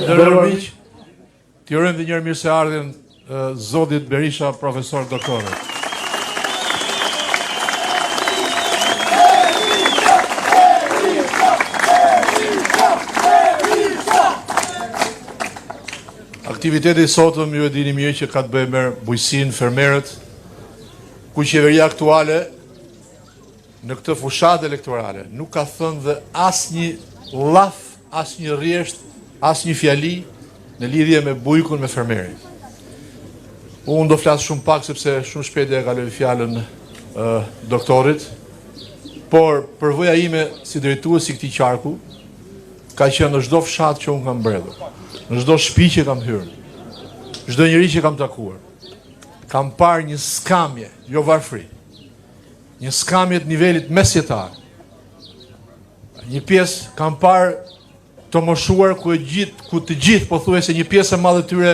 Ndërruar miq, t'ju urojmë edhe një herë mirëseardhjen zotit Berisha, profesor doktor. Aktiviteti sotëm ju e dini mirë që ka të bëjë me bujqësinë, fermerët, ku qeveria aktuale në këtë fushatë elektorale nuk ka thënë dhe asnjë llaf, asnjë rresht, asnjë fjali në lidhje me bujkun, me fermerin. Unë do flas shumë pak sepse shumë shpejt e kaloj fjalën doktorit, por përvoja ime si drejtues i këtij qarku ka qenë në çdo fshat që unë kam mbredhur, në çdo shtëpi që kam hyrë, çdo njeri që kam takuar. Kam parë një skamje, jo varfëri, një skamje të nivelit mesjetar. Një pjesë kam parë të moshuar ku të gjithë pothuajse një pjesë e madhe tyre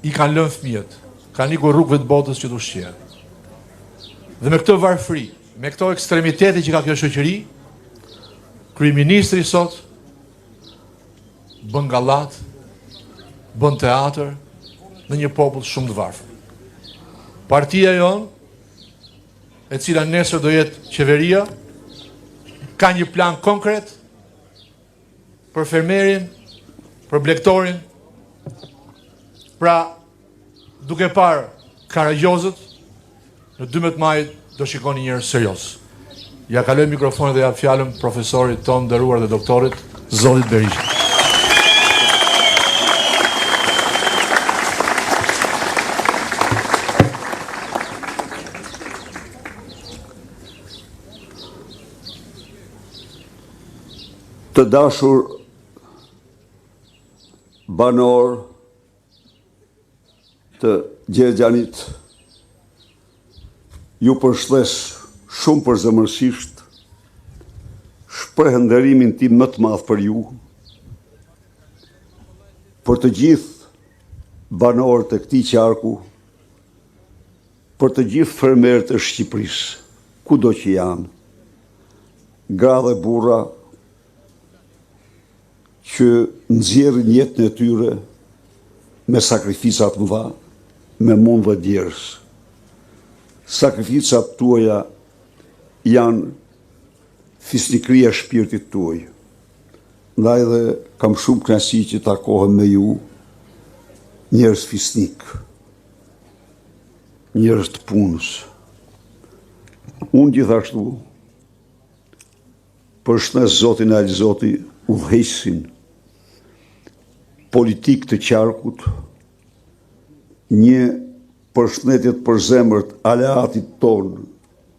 i kanë lënë fëmijët, kanë ikur rrugëve të botës që të ushqehen. Dhe me këtë varfëri, me këto ekstremitete që ka kjo shoqëri, kryeministri sot bën gallat, bën teatr në një popull shumë të varfër. Partia jonë, e cila nesër do jetë qeveria, ka një plan konkret për fermerin, për blegtorin, pra duke parë Karagjozët, në 12 maj do shikoni njërë serios. Ja kaloj mikrofonin dhe ja fjalën profesorit ton nderuar dhe doktorit, zotit Berisha. Të dashur banor të Gjergjanit, ju përshles shumë përzemërsisht, shpreh nderimin tim më të madh për ju, për të gjithë banorët e këtij qarku, për të gjithë fermerët e Shqipërisë, kudo që janë, gra dhe burra, që nxjerrin jetën e tyre me sakrificat mëdha, me mund dhe djerës. Sakrificat tuaja janë fisnikëria e shpirtit tuaj. Ndaj dhe kam shumë kënaqësi që takohem me ju, njerëz fisnik, njerëz të punës. Unë gjithashtu përshëndes zotin Alzoti, udhëheqësin politik të qarkut, një përshëndetje të përzemërt aleatit ton,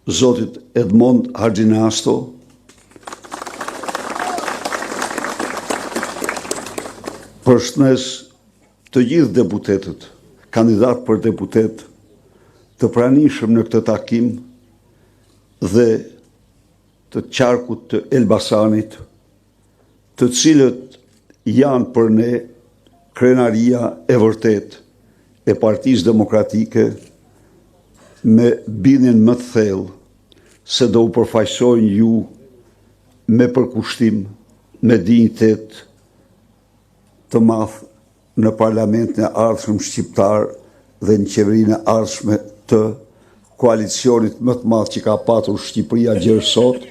zotit Edmond Haxhinasto, përshëndes të gjithë deputetët, kandidat për deputet, të pranishëm në këtë takim dhe të qarkut të Elbasanit, të cilët janë për ne krenaria e vërtet e Partisë Demokratike, me bindjen më të thellë se do u përfaqësojnë ju me përkushtim, me dinjitet të madh në parlamentin e ardhshëm shqiptar dhe në qeverinë e ardhshme të koalicionit më të madh që ka patur Shqipëria deri sot,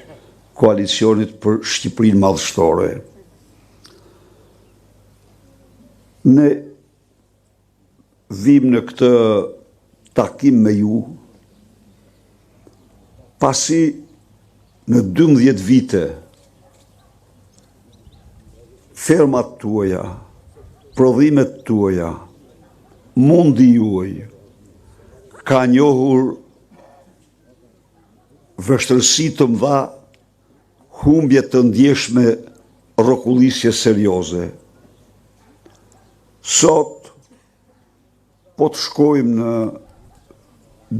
koalicionit për Shqipërinë madhështore. Ne vim në këtë takim me ju, pasi në 12 vite fermat tuaja, prodhimet tuaja, mundi juaj ka njohur vështërsi të mëdha, humbje të ndjeshme, rrokullisje serioze. Sot, po të shkojmë në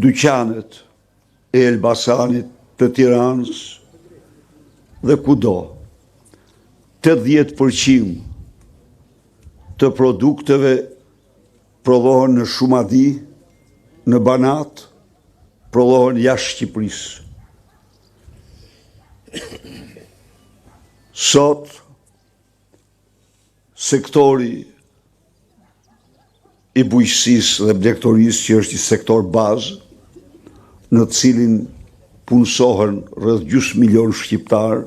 dyqanet e Elbasanit, të Tiranës dhe kudo, 80% të produkteve prodhohen në Shumadi në Banat prodhohen jashtë Shqipërisë. Sot, sektori i bujqësisë dhe blegtorisë, që është i sektor bazë, në të cilin punësohen rreth 500.000 shqiptar,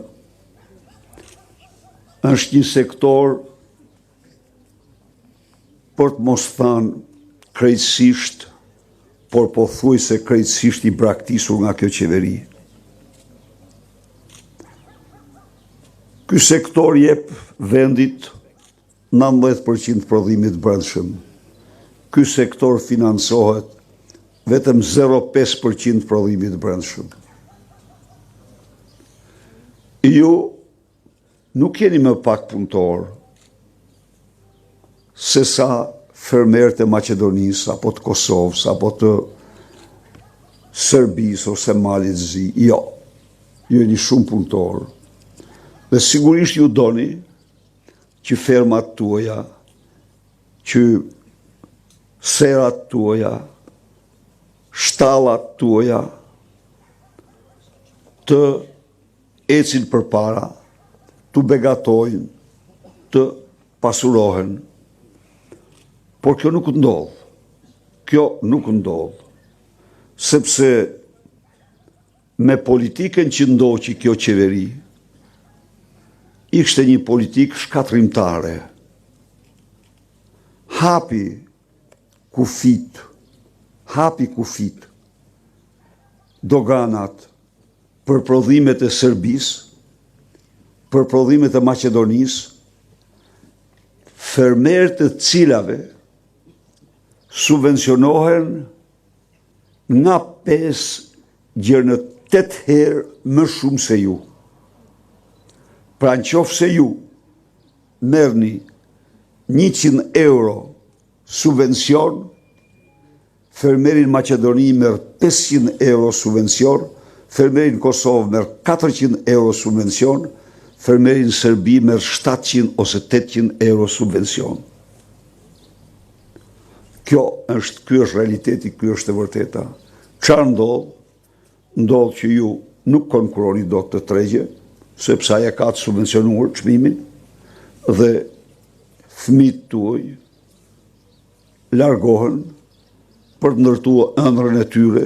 është një sektor, për të mos thënë krejtësisht, por pothuajse krejtësisht i braktisur nga kjo qeveri. Ky sektor jep vendit 19% prodhimit brendshëm. Ky sektor financohet vetëm 0,5% prodhimit brendshëm. Ju nuk jeni më pak punëtor se sa fermerët e Maqedonisë, apo të Kosovës, apo të Serbisë, ose Malit të Zi. Jo, ju jeni shumë punëtor. Dhe sigurisht ju doni që fermat tuaja, që serat tuaja, shtallat tuaja të ecin përpara, të begatojnë, të pasurohen. Por kjo nuk ndodh. Kjo nuk ndodh. Sepse me politikën që ndoqi kjo qeveri, ishte një politikë shkatrimtare. Hapi kufit doganat për prodhimet e Serbisë, për prodhimet e Maqedonisë, fermerët të cilave subvencionohen nga 5,8 herë më shumë se ju. Pra në qoftë se ju merrni 100 euro subvencion, fermerin Maqedoni merr 500 euro subvencion, fermerin Kosovë merr 400 euro subvencion, fermerin Serbi merr 700 ose 800 euro subvencion. Ky është realiteti, ky është e vërteta. Çfarë ndodh? Ndodh që ju nuk konkurroni dot të tregje, sepse aja ka të subvencionuar çmimin dhe fëmijët tuaj largohen për të ndërtuar ëndrrën e tyre,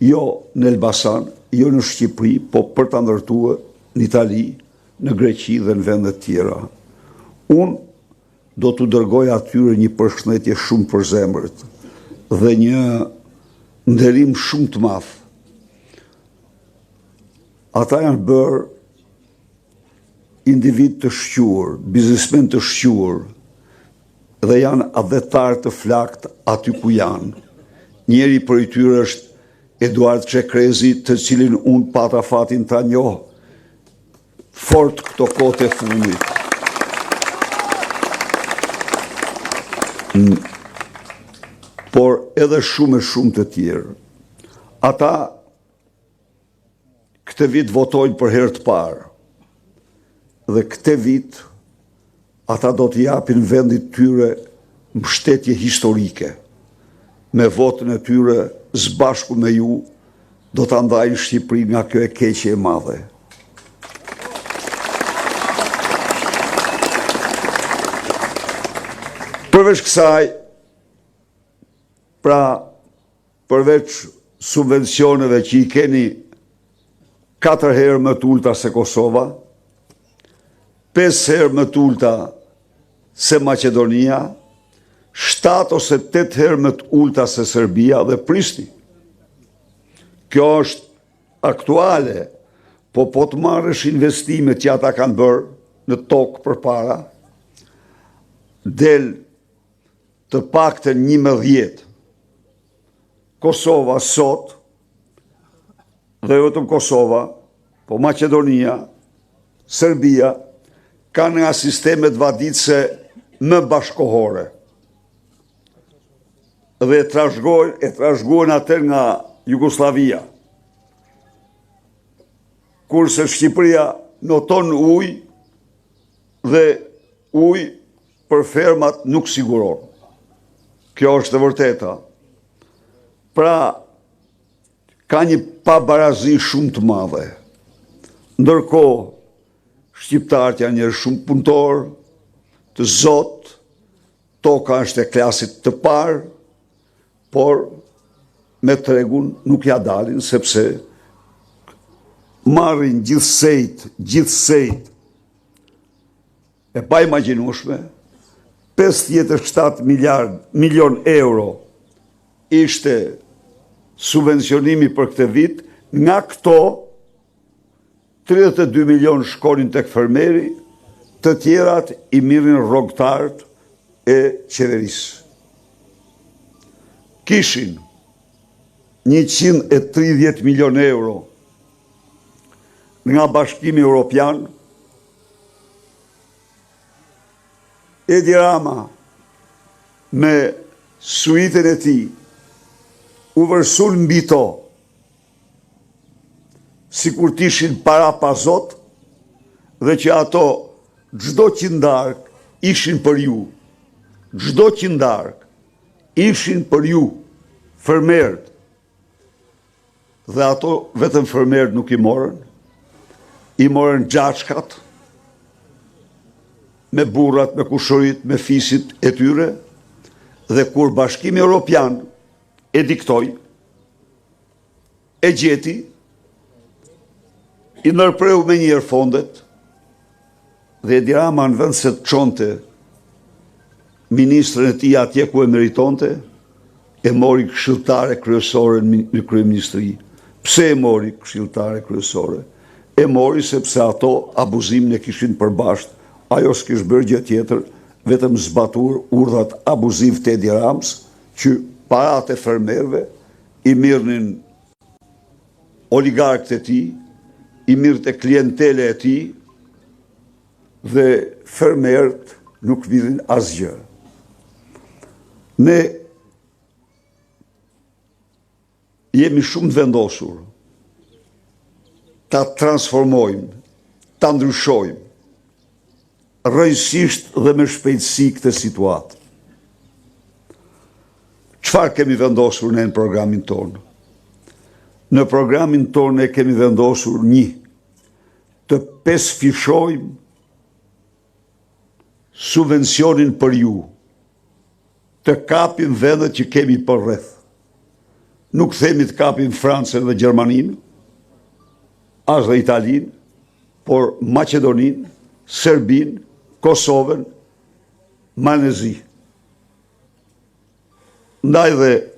jo në Elbasan, jo në Shqipëri, po për të ndërtuar në Itali, në Greqi dhe në vende të tjera. Unë do t'u dërgoj atyre një përshëndetje shumë përzemërt dhe një nderim shumë të madh. Ata janë bërë individ të shquar, biznesmen të shquar, dhe janë adhetar të flakt aty ku janë. Njeri për i tyre është Eduard Çekrezi, të cilin unë pata fatin ta njoh fort këto kohë e fundit. Por edhe shumë të tjerë. Ata këtë vit votojnë për herë të parë. Dhe këtë vit ata do t'i japin vendit tyre mbështetje historike. Me votën e tyre, zbashku me ju, do t'a ndajnë Shqipëri nga kjo e keqje e madhe. Përveç kësaj, pra përveç subvencioneve që i keni 4 herë më të ulta se Kosova, 5 herë më të ulta se Maqedonia, 7 ose 8 herë më të ulta se Serbia dhe Prishtinë. Kjo është aktuale, po të marrësh investimet që ata kanë bërë në tokë përpara, del të paktën 11. Kosova sot, dhe vetëm Kosova, po Maqedonia, Serbia, kanë nga sistemet vaditëse më bashkohore. Dhe e trashëgojnë atë nga Jugoslavia. Kurse Shqipëria noton ujë dhe ujë për fermat nuk siguron. Kjo është e vërteta. Pra, ka një pabarazi shumë të madhe. Ndërkohë, shqiptarët janë njerëz shumë punëtor, të zot, toka është e klasit të parë, por me tregun nuk ja dalin, sepse marrin gjithsejt e pa imagjinueshme, 57 milion euro ishte subvencionimi për këtë vit, nga këto 32 milion shkonin tek fermeri, të tjerat i mirrin rrogtarët e qeverisë. Kishin 130 milion euro nga Bashkimi Evropian, Edi Rama me suitën e tij u vërsun mbi to, sikur t'ishin para pa Zot, dhe që ato çdo qindark ishin për ju. Çdo qindark ishin për ju, fermerët. Dhe ato vetëm fermerët nuk i morën, i morën gjaçkat, me burrat, me kushurit, me fisit e tyre, dhe kur Bashkimi Evropian e diktoi, e gjeti, i nërpreu me njërë fondet, dhe Edi Rama në vend se të çonte ministrën e tij atje ku e meritonte, e mori këshilltare kryesore në kryeministri. Pse e mori këshilltare kryesore? E mori sepse ato abuzimin e kishin përbashkët. Ajo s'kish bërë gjë tjetër, vetëm zbatur urdhat abuziv të Edi Ramës, që paratë e fermerëve i mirnin oligarkët e tij, i mirët e klientele e tij, dhe fermerët nuk vidhin asgjë. Ne jemi shumë të vendosur ta transformojmë, ta ndryshojmë rrëjësisht dhe me shpejtësi këtë situatë. Çfarë kemi vendosur ne në programin tonë? Në programin tonë e kemi vendosur të pesfishojmë subvencionin për ju, të kapim vendet që kemi për rreth. Nuk themi të kapim Francën dhe Gjermaninë, as dhe Italinë, por Maqedoninë, Serbinë, Kosovën, Malezi. Ndaj dhe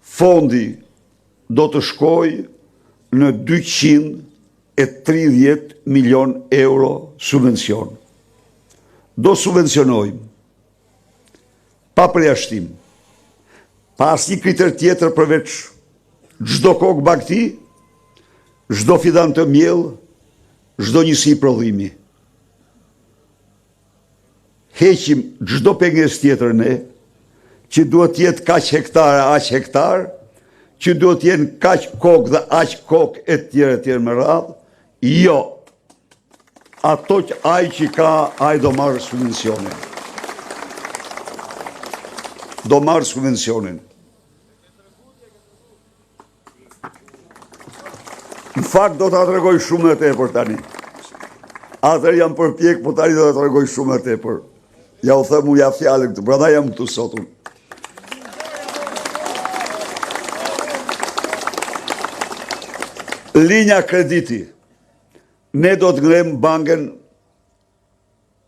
fondi do të shkojë në 230 milion euro subvencion. Do subvencionojmë pa përjashtim, pa asnjë kriter tjetër përveç çdo kokë bagti, çdo fidan të miell, çdo njësi prodhimi. Heqim çdo pengesë tjetër ne, që duhet jetë kaq hektar, aq hektar, që duhet jenë kaq kokë dhe aq kokë e tjerë me radhë. Jo. Ato që ai që ka, ai do marrë subvencionin. Do marrë subvencionin. Në fakt do të tregoj shumë e tepër tani. Atër jam përpjek, po tani do të tregoj shumë e tepër. Ja u them uja fjalën këtu, prandaj jam këtu sot unë. Linja krediti. Ne do të ngrem bankën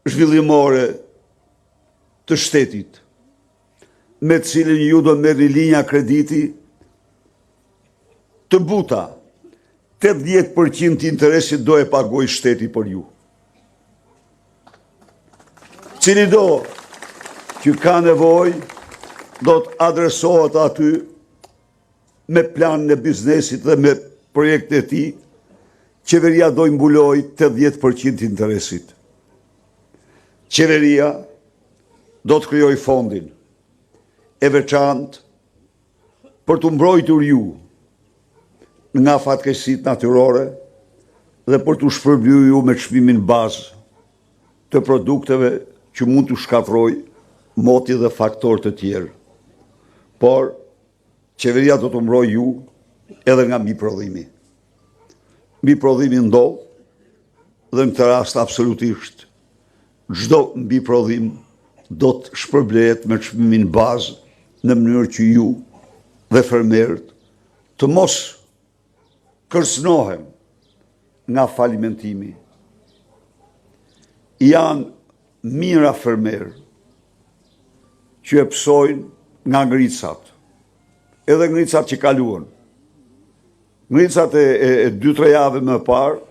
zhvillimore të shtetit, me të cilin ju do merrni linja krediti të buta. 80% të interesit do e pagoj shteti për ju. Cili do që ka nevoj, do të adresohet aty me planin e biznesit dhe me projekte e tij. Qeveria do i mbuloj 80% interesit. Qeveria do të krijoj fondin e veçantë për të mbrojtur ju nga fatkeqësitë natyrore dhe për të shpërbyer ju me çmimin bazë të produkteve që mund të shkatërroj moti dhe faktorë të tjerë. Por qeveria do të mbrojë ju edhe nga mbiprodhimi. Mbiprodhimi ndodh dhe në këtë rast absolutisht çdo mbiprodhim do të shpërblehet me çmimin bazë në mënyrë që ju dhe fermerët të mos kërcënohen nga falimentimi. Janë mira fermerë që e psojnë nga ngricat, edhe ngricat që kaluan. Ngricat e 2-3 javë më parë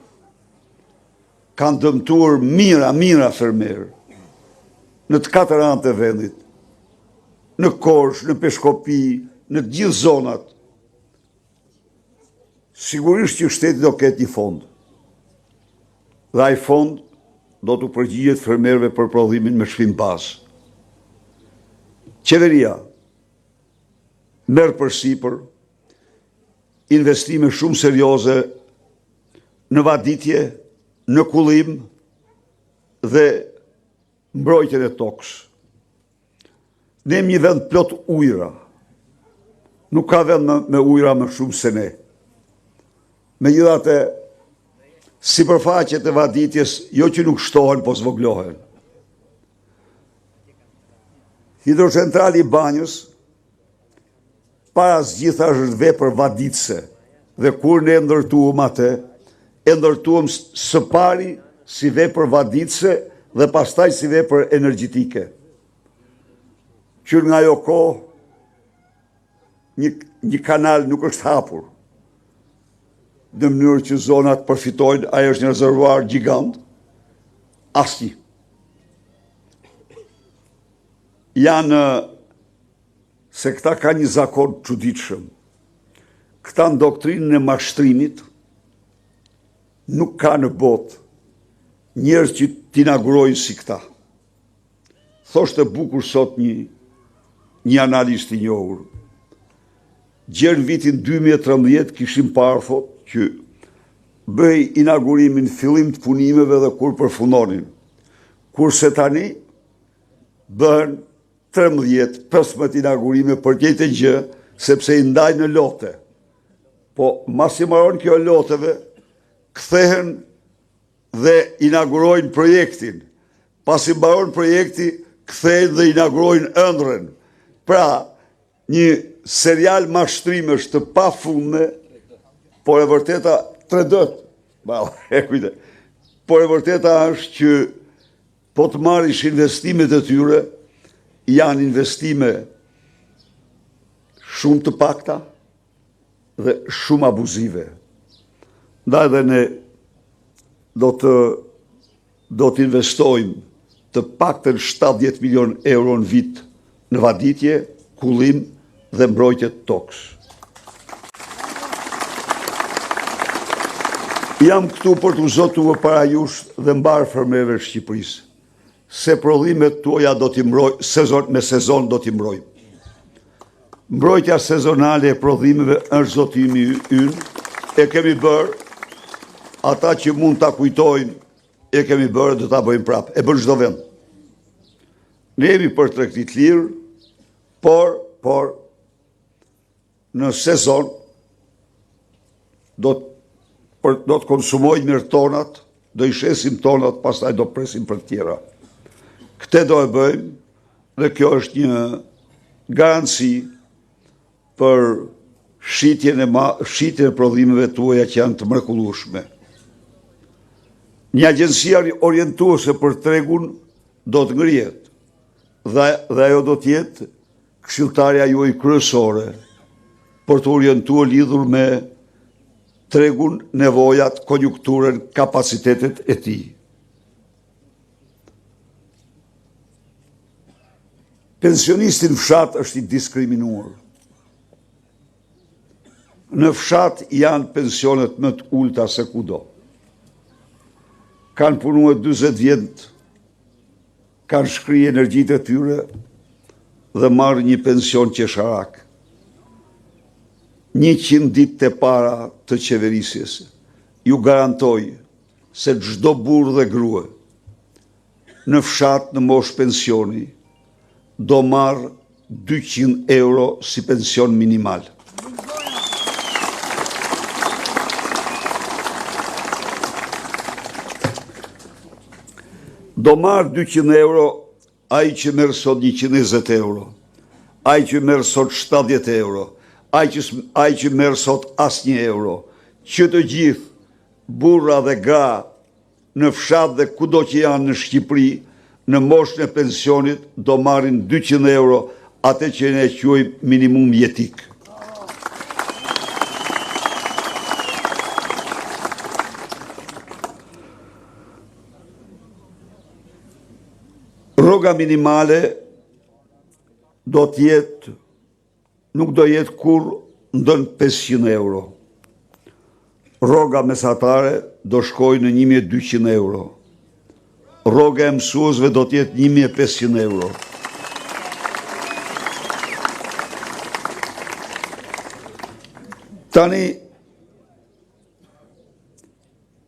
kanë dëmtuar mira fermerë në të 4 anët e vendit, në Korçë, në Peshkopi, në të gjithë zonat. Sigurisht që shteti do ketë një fond. Dhe ai fond do të përgjigjet fermerëve për prodhimin me çmim bazë. Qeveria merr përsipër investime shumë serioze në vaditje, në kullim dhe mbrojtjen e tokës. Ne jemi një vend plot ujëra. Nuk ka vend me ujëra më shumë se ne. Megjithatë, sipërfaqet e vaditjes jo që nuk shtohen, po zvoglohen. Hidrocentrali i Banjës para zgjitha është vepër vaditëse dhe kur ne ndërtuam atë, e ndërtuam së pari si vepër vaditëse dhe pastaj si vepër energjetike. Që nga ajo kohë një kanal nuk është hapur në mënyrë që zonat përfitojnë, ajo është një rezervuar gjigant, asnjë. Janë se këta ka një zakon çuditshëm. Këta në doktrinën e mashtrimit nuk ka në botë njerëz që t'inaugurojnë si këta. Thoshte bukur sot një analist i njohur. Gjerë në vitin 2013 kishim parë, thot, që bëj inaugurimin fillim të punimeve dhe kur përfundonin. Kurse tani bën 13-15 inaugurime për këtë gjë, sepse i ndajnë në lote. Po, mas i maron kjo loteve, kthehen dhe inaugurojnë projektin. Pas i mbaron projekti, kthehen dhe inaugurojnë ëndrrën. Pra, një serial mashtrimesh të pafundme, por e vërteta 3D. Por e vërteta është që po të marrish investimet e tyre, janë investime shumë të pakta dhe shumë abuzive. Ndaj dhe ne do të investojmë të paktën 70 milion euro në vit në vaditje, kullim dhe mbrojtje të tokës. Jam këtu për të zotuar para jush dhe mbar fermerëve të Shqipërisë, se prodhimet tuaja do t'i mbroj, me sezon do t'i mbroj. Mbrojtja sezonale e prodhimeve është zotimi ynë, e kemi bërë, ata që mund t'a kujtojnë, e kemi bërë dhe t'a bëjmë prapë, e bërë çdo vend. Ne jemi për tregti të lirë, por në sezon do të konsumojnë mirë tonat, do i shesim tonat, pastaj do presim për tjera. Këte do e bëjmë dhe kjo është një garanci për shitjen e prodhimeve tuaja që janë të mrekullueshme. Një agjenci orientuese për tregun do të ngrihet dhe ajo do të jetë këshilltarja juaj kryesore për të orientuar lidhur me tregun, nevojat, konjunkturën, kapacitetet e tij. Pensionisti në fshat është i diskriminuar. Në fshat janë pensionet më të ulta se kudo. Kanë punuar 40 vjet, kanë shkri energjitë e tyre dhe marrë një pension qesharak. 100 ditë e para të qeverisjes. Ju garantoj se çdo burrë dhe grua në fshat në moshë pensioni do marrë 200 euro si pension minimal. do marrë 200 euro ai që merr sot 120 euro, ai që merr sot 70 euro, ai që merr sot as 1 euro, që të gjithë burra dhe gra në fshat dhe kudo që janë në Shqipëri, në moshën e pensionit do marrin 200 euro, atë që ne quajmë minimum jetik. Rroga minimale nuk do jetë kur ndën 500 euro. Rroga mesatare do shkojë në 1200 euro. Rroga e mësuesve do të jetë 1500 euro. Tani,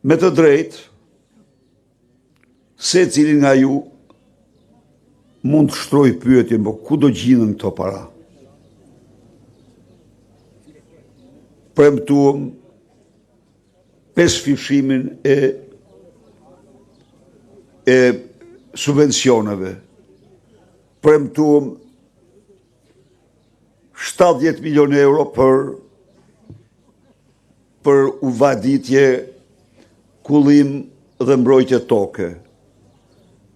me të drejtë, se cilin nga ju mund të shtroj pyetje, po ku do gjinen këto para? Premtuam 5 fishimin e subvencioneve. Premtuam 70 milion euro për uvaditje, kullim dhe mbrojtje toke.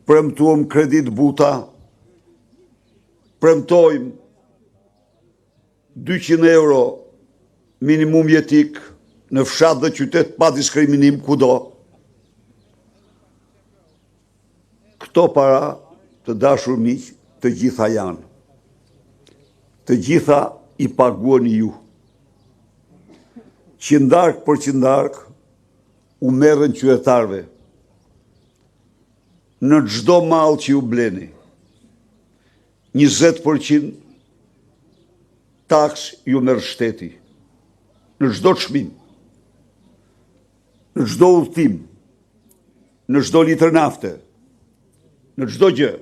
Premtuam kredit buta, premtojmë 200 euro minimum jetik në fshat dhe qytet pa diskriminim kudo. Këto para, të dashur miq, të gjitha janë. Të gjitha i paguani ju. Qindark për qindark u merren qytetarëve. Në çdo mall që ju bleni, 20% taks ju merr shteti. Në çdo çmim, në çdo udhtim, në çdo litër nafte, në çdo gjë.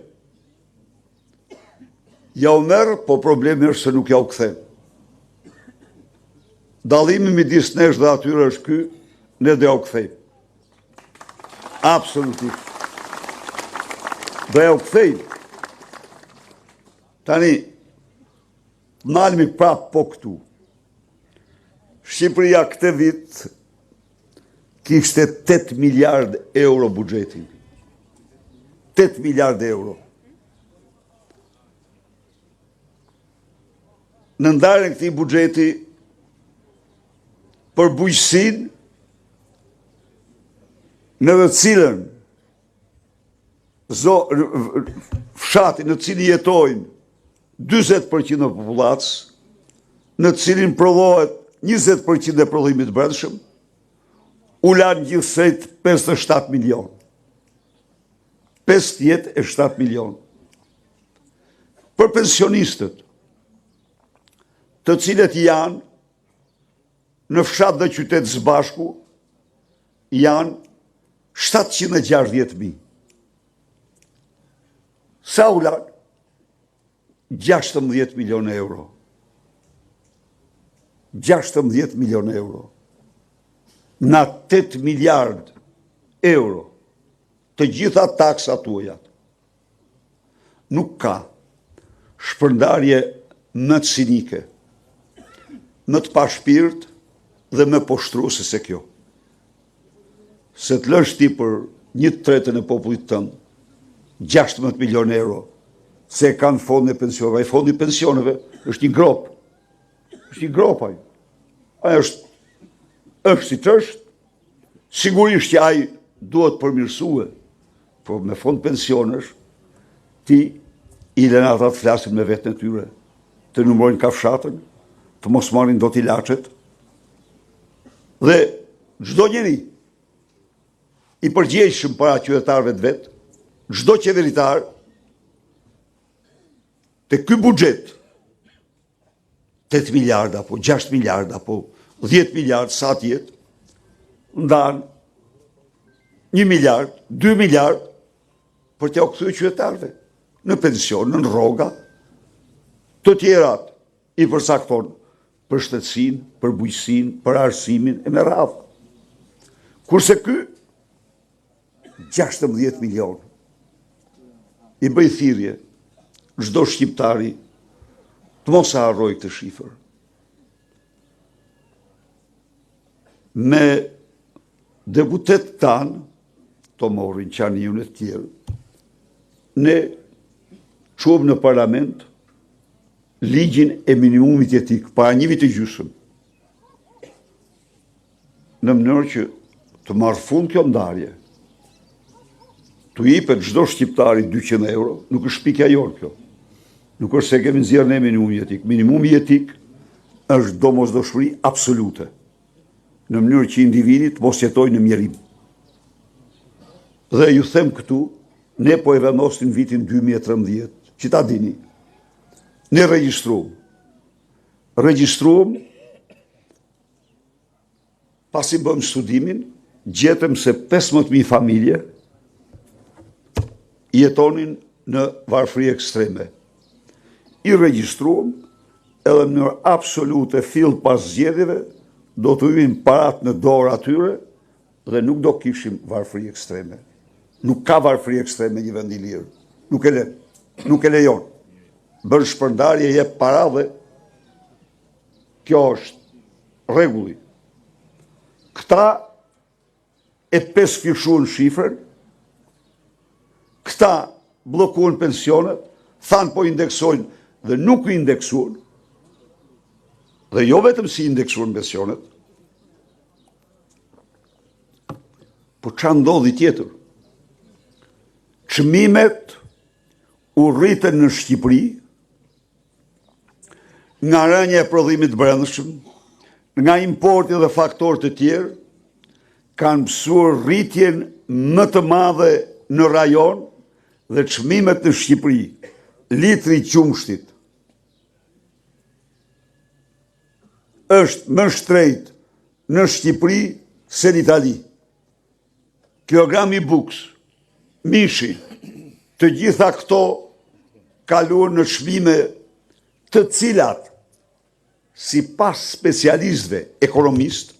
Ja u merr, po problemi është se nuk ja u kthen. Dallimi midis nesh dhe atyre është ky, ne do ja u kthejmë. Absolutisht. Do ja u kthejmë. Tani, nalmi prap po këtu. Shqipëria këtë vit kishte 8 miliard euro buxhetin. 8 miliard euro. Në ndarjen këtij buxheti për bujqësinë në të cilën fshati në cilin jetojnë 40% e popullatës, në cilin prodhohet 20% e prodhimit brendshëm, u lanë gjithsejt 57 milion. 57 milion. Për pensionistët, të cilët janë në fshat dhe qytet së bashku, janë 760.000. Sa u lanë? 16 milion euro. 16 milion euro. Na 8 miliard euro të gjitha taksat tuajat. Nuk ka shpërndarje më të cinike, më të pashpirt dhe më poshtruese se kjo. Se të lësh ti për 1/3 e popullit tënd 16 milion euro, se kanë fondin e pensioneve. Ai fondi i pensioneve është një grop. Është një grop ai. Ai është si është. Sigurisht që ai duhet përmirësue, por me fond pensionesh, ti i lënë ata të flasin me vetën e tyre, të numërojnë kafshatën, të mos marrin dot ilaçet. Dhe çdo njeri i përgjegjshëm para qytetarëve të vet, çdo qeveritar te ky buxhet 8 miliard apo 6 miliard apo 10 miliard sa të jetë, ndan 1 miliard, 2 miliard për t'ia kthyer qytetarëve në pension, në rroga, të tjerat i përcakton për shtetësinë, për bujqësinë, për arsimin e me radhë. Kurse ky 16 milion. i bëj thirrje çdo shqiptari të mos e harroj këtë shifër. Me deputet tanë, Tomorin, Qaniun e të tjerë, ne çuam në parlament ligjin e minimumit jetik para 1 viti gjysmë. Në mënyrë që të marrë fund kjo ndarje. Tu jepet çdo shqiptari 200 euro, nuk është pikja jonë kjo. Nuk është se kemi nxjerrë ne minimumi jetik. Minimumi jetik është domosdoshmëri absolute, në mënyrë që individit mos jetojë në mjerim. Dhe ju them këtu, ne po e vendosim vitin 2013, që ta dini. Ne regjistruam, pasi bëm studimin, gjetëm se 15.000 familje jetonin në varfëri ekstreme. I regjistruam, edhe në mënyrë absolute fill pas zgjedhjeve, do të hyjnë parat në dorë atyre dhe nuk do kishim varfëri ekstreme. Nuk ka varfëri ekstreme një vend i lirë. Nuk e lejon. Bën shpërndarje, jep para dhe kjo është rregulli. Këta e pesfishuan shifrën, këta bllokuan pensionet, thanë po indeksojnë dhe nuk i indeksuan, dhe jo vetëm si indeksuan pensionet, po çfarë ndodhi tjetër? Çmimet u rritën në Shqipëri nga rënja e prodhimit brendshëm, nga importi dhe faktorë të tjerë, kanë mësuar rritjen më të madhe në rajon dhe çmimet në Shqipëri, litri i qumshtit është më shtrejt në Shqipëri se në Itali. Kilogrami buks, mishi, të gjitha këto kaluan në çmime të cilat, si pas specialistëve ekonomist,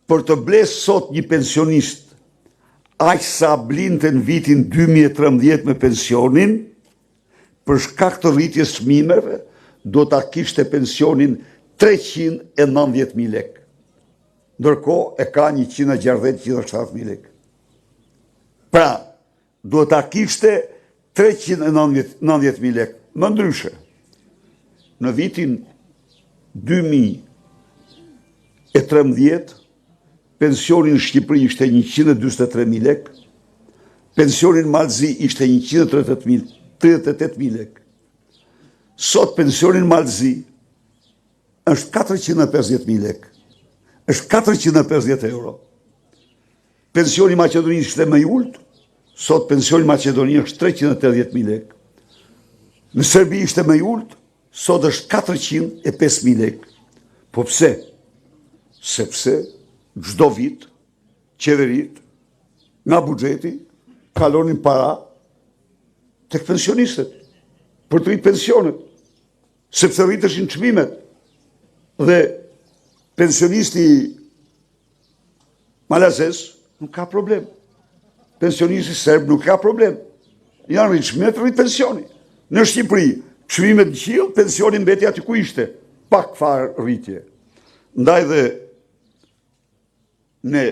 për të blesë sot një pensionist, aq sa blinte në vitin 2013 me pensionin, për shkak të rritjes çmimeve, do ta kishte pensionin 390.000 lek. Ndërkohë e ka 160-170.000 lek. Pra, do ta kishte 390.000 lek. Më ndryshe, në vitin 2013, pensionin në Shqipëri ishte 143.000 lek, pensionin në Malzi ishte 138.000 lek. Sot pensionin në Malzi është 450.000 lek, është 450 euro. Pensioni në Maqedoni ishte më i ulët, sot pensioni në Maqedoni është 380.000 lek. Në Serbi ishte më i ulët, sot është 405.000 lek. Po pse? Sepse çdo vit qeverit nga buxheti kalonin para tek pensionistët për të rritur pensionet, sepse rriteshin çmimet. Dhe pensionisti malazes nuk ka problem. Pensionisti serb nuk ka problem. Janë rritë çmimet, rrit pensioni. Në Shqipëri, çmimet në qiell, pensioni mbeti aty ku ishte, pak fare rritje. Ndaj dhe ne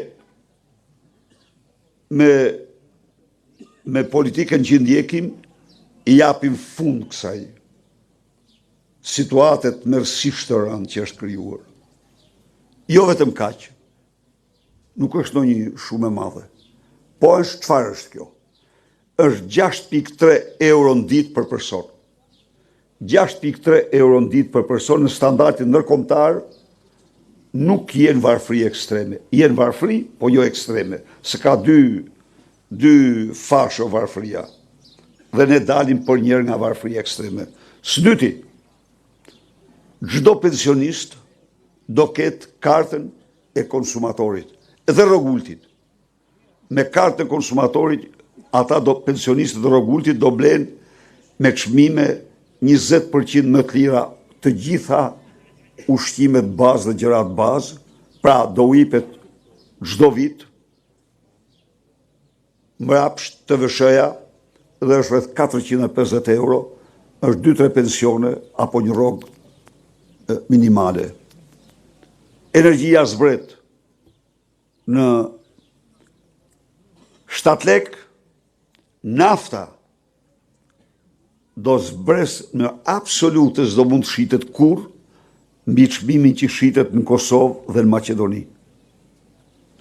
me politikën që ndjekim i japim fund kësaj situatet mërësisht të rëndë që është krijuar. Jo vetëm kaq, nuk është ndonjë shumë e madhe. Po është çfarë është kjo? Është 6.3 euro në ditë për person. 6.3 euro në ditë për person në standardin ndërkombëtar nuk jenë varfëri ekstreme. Jenë varfëri, po jo ekstreme. Se ka dy fasho varfëria. Dhe ne dalim për njërë nga varfëri ekstreme. Së dyti, çdo pensionist do ketë kartën e konsumatorit dhe rrogultit. Me kartën e konsumatorit, ata pensionistët dhe rrogultit do blenë me çmime 20% më të lira të gjitha ushqimet bazë dhe gjërat bazë, pra do u jepet çdo vit mbrapsht TVSH-ja dhe është rreth 450 euro, është 2-3 pensione apo një rrogë minimale. Energjia zbret në 7 lek, nafta do zbres në absolute s'do mund të shitet kur mbi çmimin që shitet në Kosovë dhe në Maqedoni.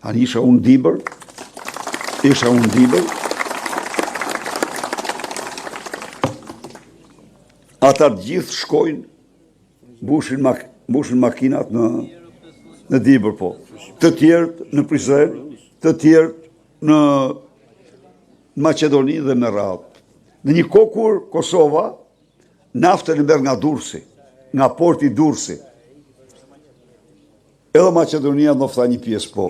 Ani isha unë dibër, ata gjithë shkojnë, mbushin makinat në dibër, po. Të tjerët në Prizren, të tjerët në Maqedoni dhe me radhë. Në një kohë kur Kosova naftën e merr nga Durrësi, nga porti Durrësi. Edhe Maqedonia nofta një pjesë, po.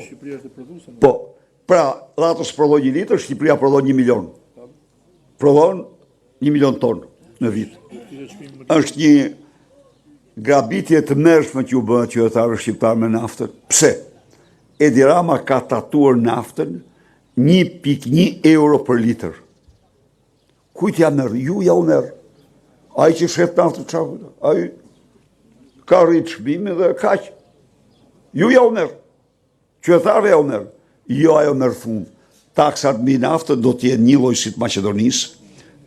Po, pra, dhe ato s'prodhon 1 litër, Shqipëria prodhon 1 milion. Prodhon 1 milion tonë në vit. Është një grabitje të mërshme që u bëhet qytetarëve shqiptar me naftën. Pse? Edi Rama ka tatuar naftën 1.1 euro për litër. Kujt ja merr? Ju ja u merr. Ai që shet naftën çfarë? Ai ka rrit çmimin dhe kaq. Ju ja u merr. Qytetarëve ja u merr. Jo ajo merr fund. Taksat mbi naftë do të jenë një lloj si të Maqedonisë,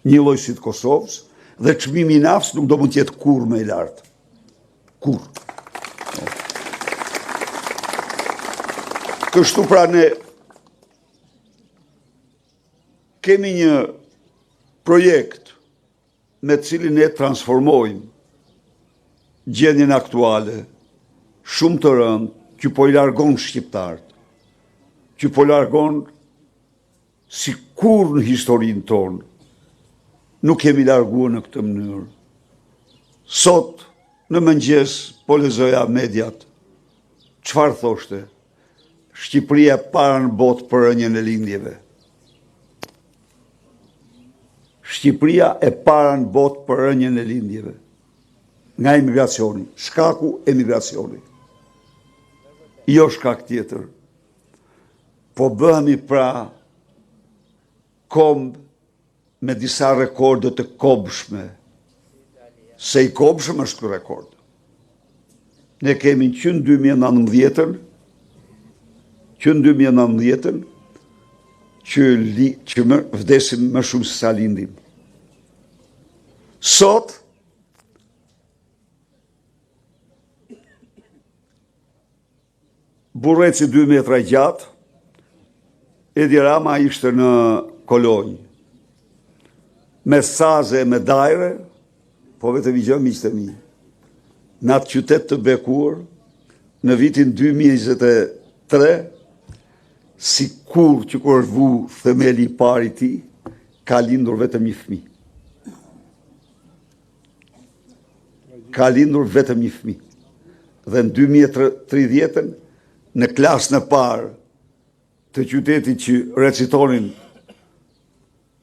një lloj si të Kosovës, dhe çmimi i naftës nuk do mund të jetë kurrë më i lartë. Kurrë. Kështu pra ne kemi një projekt me cilin ne transformojmë gjendjen aktuale, shumë të rëndë, që po i largon shqiptarët, që po largon si kur në historinë tonë, nuk kemi larguar në këtë mënyrë. Sot, në mëngjes, po lexoja mediat, çfarë thoshte? Shqipëria e para në botë për rënien e lindjeve. Shqipëria e para në botë për rënien e lindjeve. Nga emigracioni, shkaku emigracioni. Jo shkak tjetër. Po bëhemi pra komb me disa rekorde të kobshme. Se i kobshëm është ky rekord. Ne kemi që në 2019-ën, që vdesim më shumë se sa lindim. Sot, burreci 2 metra gjatë, Edi Rama ishte në kolonjë. Me saze, me dajre, po vetëm i gjë miqtë e mi. Në atë qytet të bekuar, në vitin 2023, si kur që kur është vu themeli i pari ti, ka lindur vetëm një fëmijë. Ka lindur vetëm një fëmijë. Dhe në 2030-ën, në klasën e parë të qytetit që recitonin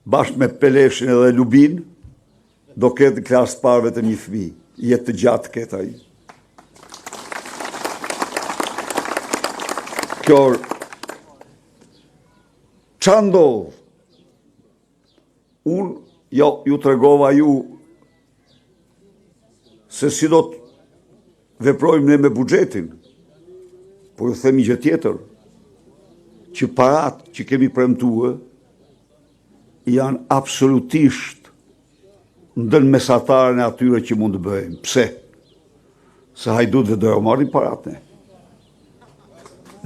bashkë me Peleshin edhe Lubin, do ketë në klasë të parë vetëm një fëmijë. Jetë të gjatë ketë ai. Kjo qa ndodhë? Unë ju tregova ju se si do të veprojmë ne me buxhetin, po ju themi gjë tjetër, që parat që kemi premtuar janë absolutisht ndën mesatarën e atyre që mund të bëjmë. Pse? Se hajdutëve do ja marrin parat ne.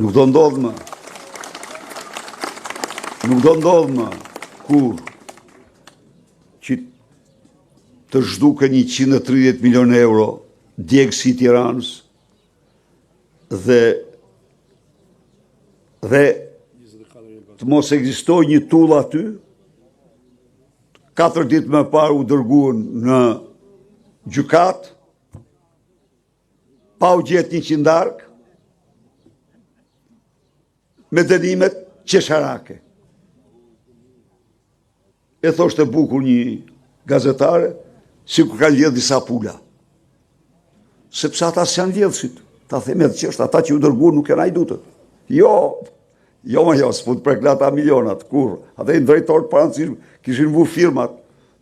Nuk do ndodhë më. Nuk do ndodhë më kur që të zhduke 130 milion euro djegësi Tiranës dhe të mos ekzistoj një tull aty, 4 ditë më parë u dërguan në gjykat, pa u gjetë 100 darkë, me dënimet qesharake. E thoshte bukur një gazetare, si kur ka lidhë disa pula. Sepse ata s'janë lidhësit. Ta theme dhe qështë, ata që u dërguan nuk janë hajdutët. Jo, Jo, s'pu të prekla ata milionat, kur? Ata i drejtorë pranë kishin vu firmat,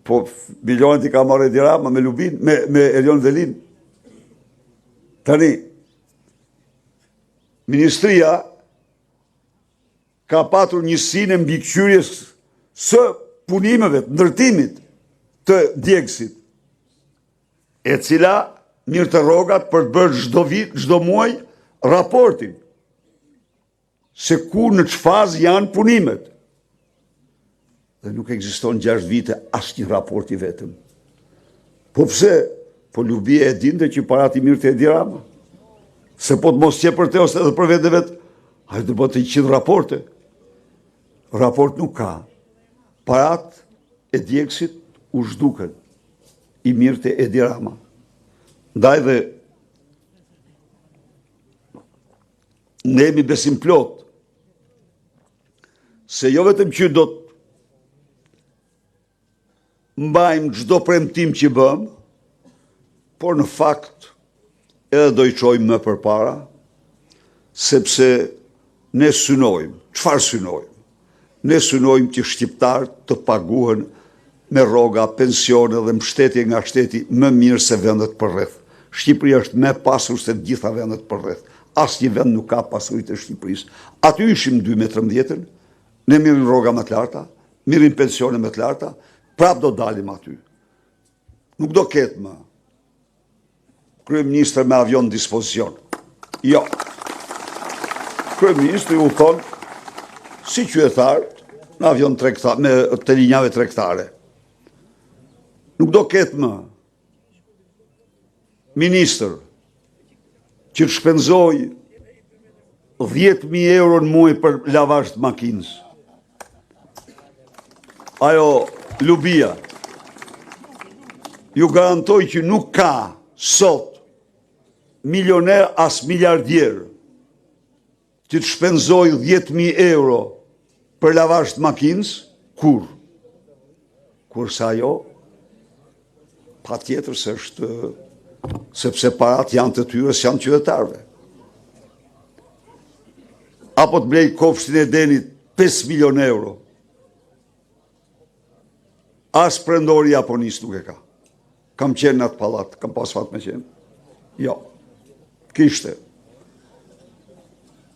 po milionat i ka marrë Edi Rama me Lubin, me Elion Velin. Tani, Ministria ka patur njësinë e mbikëqyrjes së punimeve, të ndërtimit të djegësit, e cila mirë të rogat për të bërë çdo vit, çdo muaj raportin se ku në ç'fazë janë punimet. Dhe nuk ekziston 6 vite asnjë raport i vetëm. Po pse? Po Lubia e dinte që parati mirë të Edi Rama. Se po të mos qe për te ose edhe për vete vetë, hajde të bëtë 100 raporte. Raport nuk ka. Parat e djegësit u zhduken i mirë të Edi Rama. Ndaj dhe ne jemi besim plot se jo vetëm që do të mbajmë çdo premtim që bëm, por në fakt edhe do i çojmë më përpara, sepse ne synojmë. Çfarë synojmë? Ne synojmë që shqiptarët të paguhen me rroga, pensione dhe mbështetje nga shteti më mirë se vendet përreth. Shqipëria është më pasur se të gjitha vendet përreth. Asnjë vend nuk ka pasuritë e Shqipërisë. Aty ishim 2013-ën, ne mirën rroga më të larta, mirën pensione më të larta, prap do dalim aty. Nuk do ketë më kryeministër me avion në dispozicion. Jo. Kryeministri u thonë si qytetar në avion me të linjave tregtare. Nuk do ketë më ministër që të shpenzoj 10.000 euro në muaj për lavazh të makinës. Ajo Lubia ju garantoj që nuk ka sot milioner as miliardier që të shpenzoj 10.000 euro për lavazh të makinës, kur? Kurse ajo, pa tjetër se është, sepse parat janë të tyre, janë qytetarëve. Apo të blej Kopshtin e Denit 5 milion euro. As prendori Japonisë nuk e ka. Kam qenë në atë pallat, kam pas fat me qenë. Jo, kishte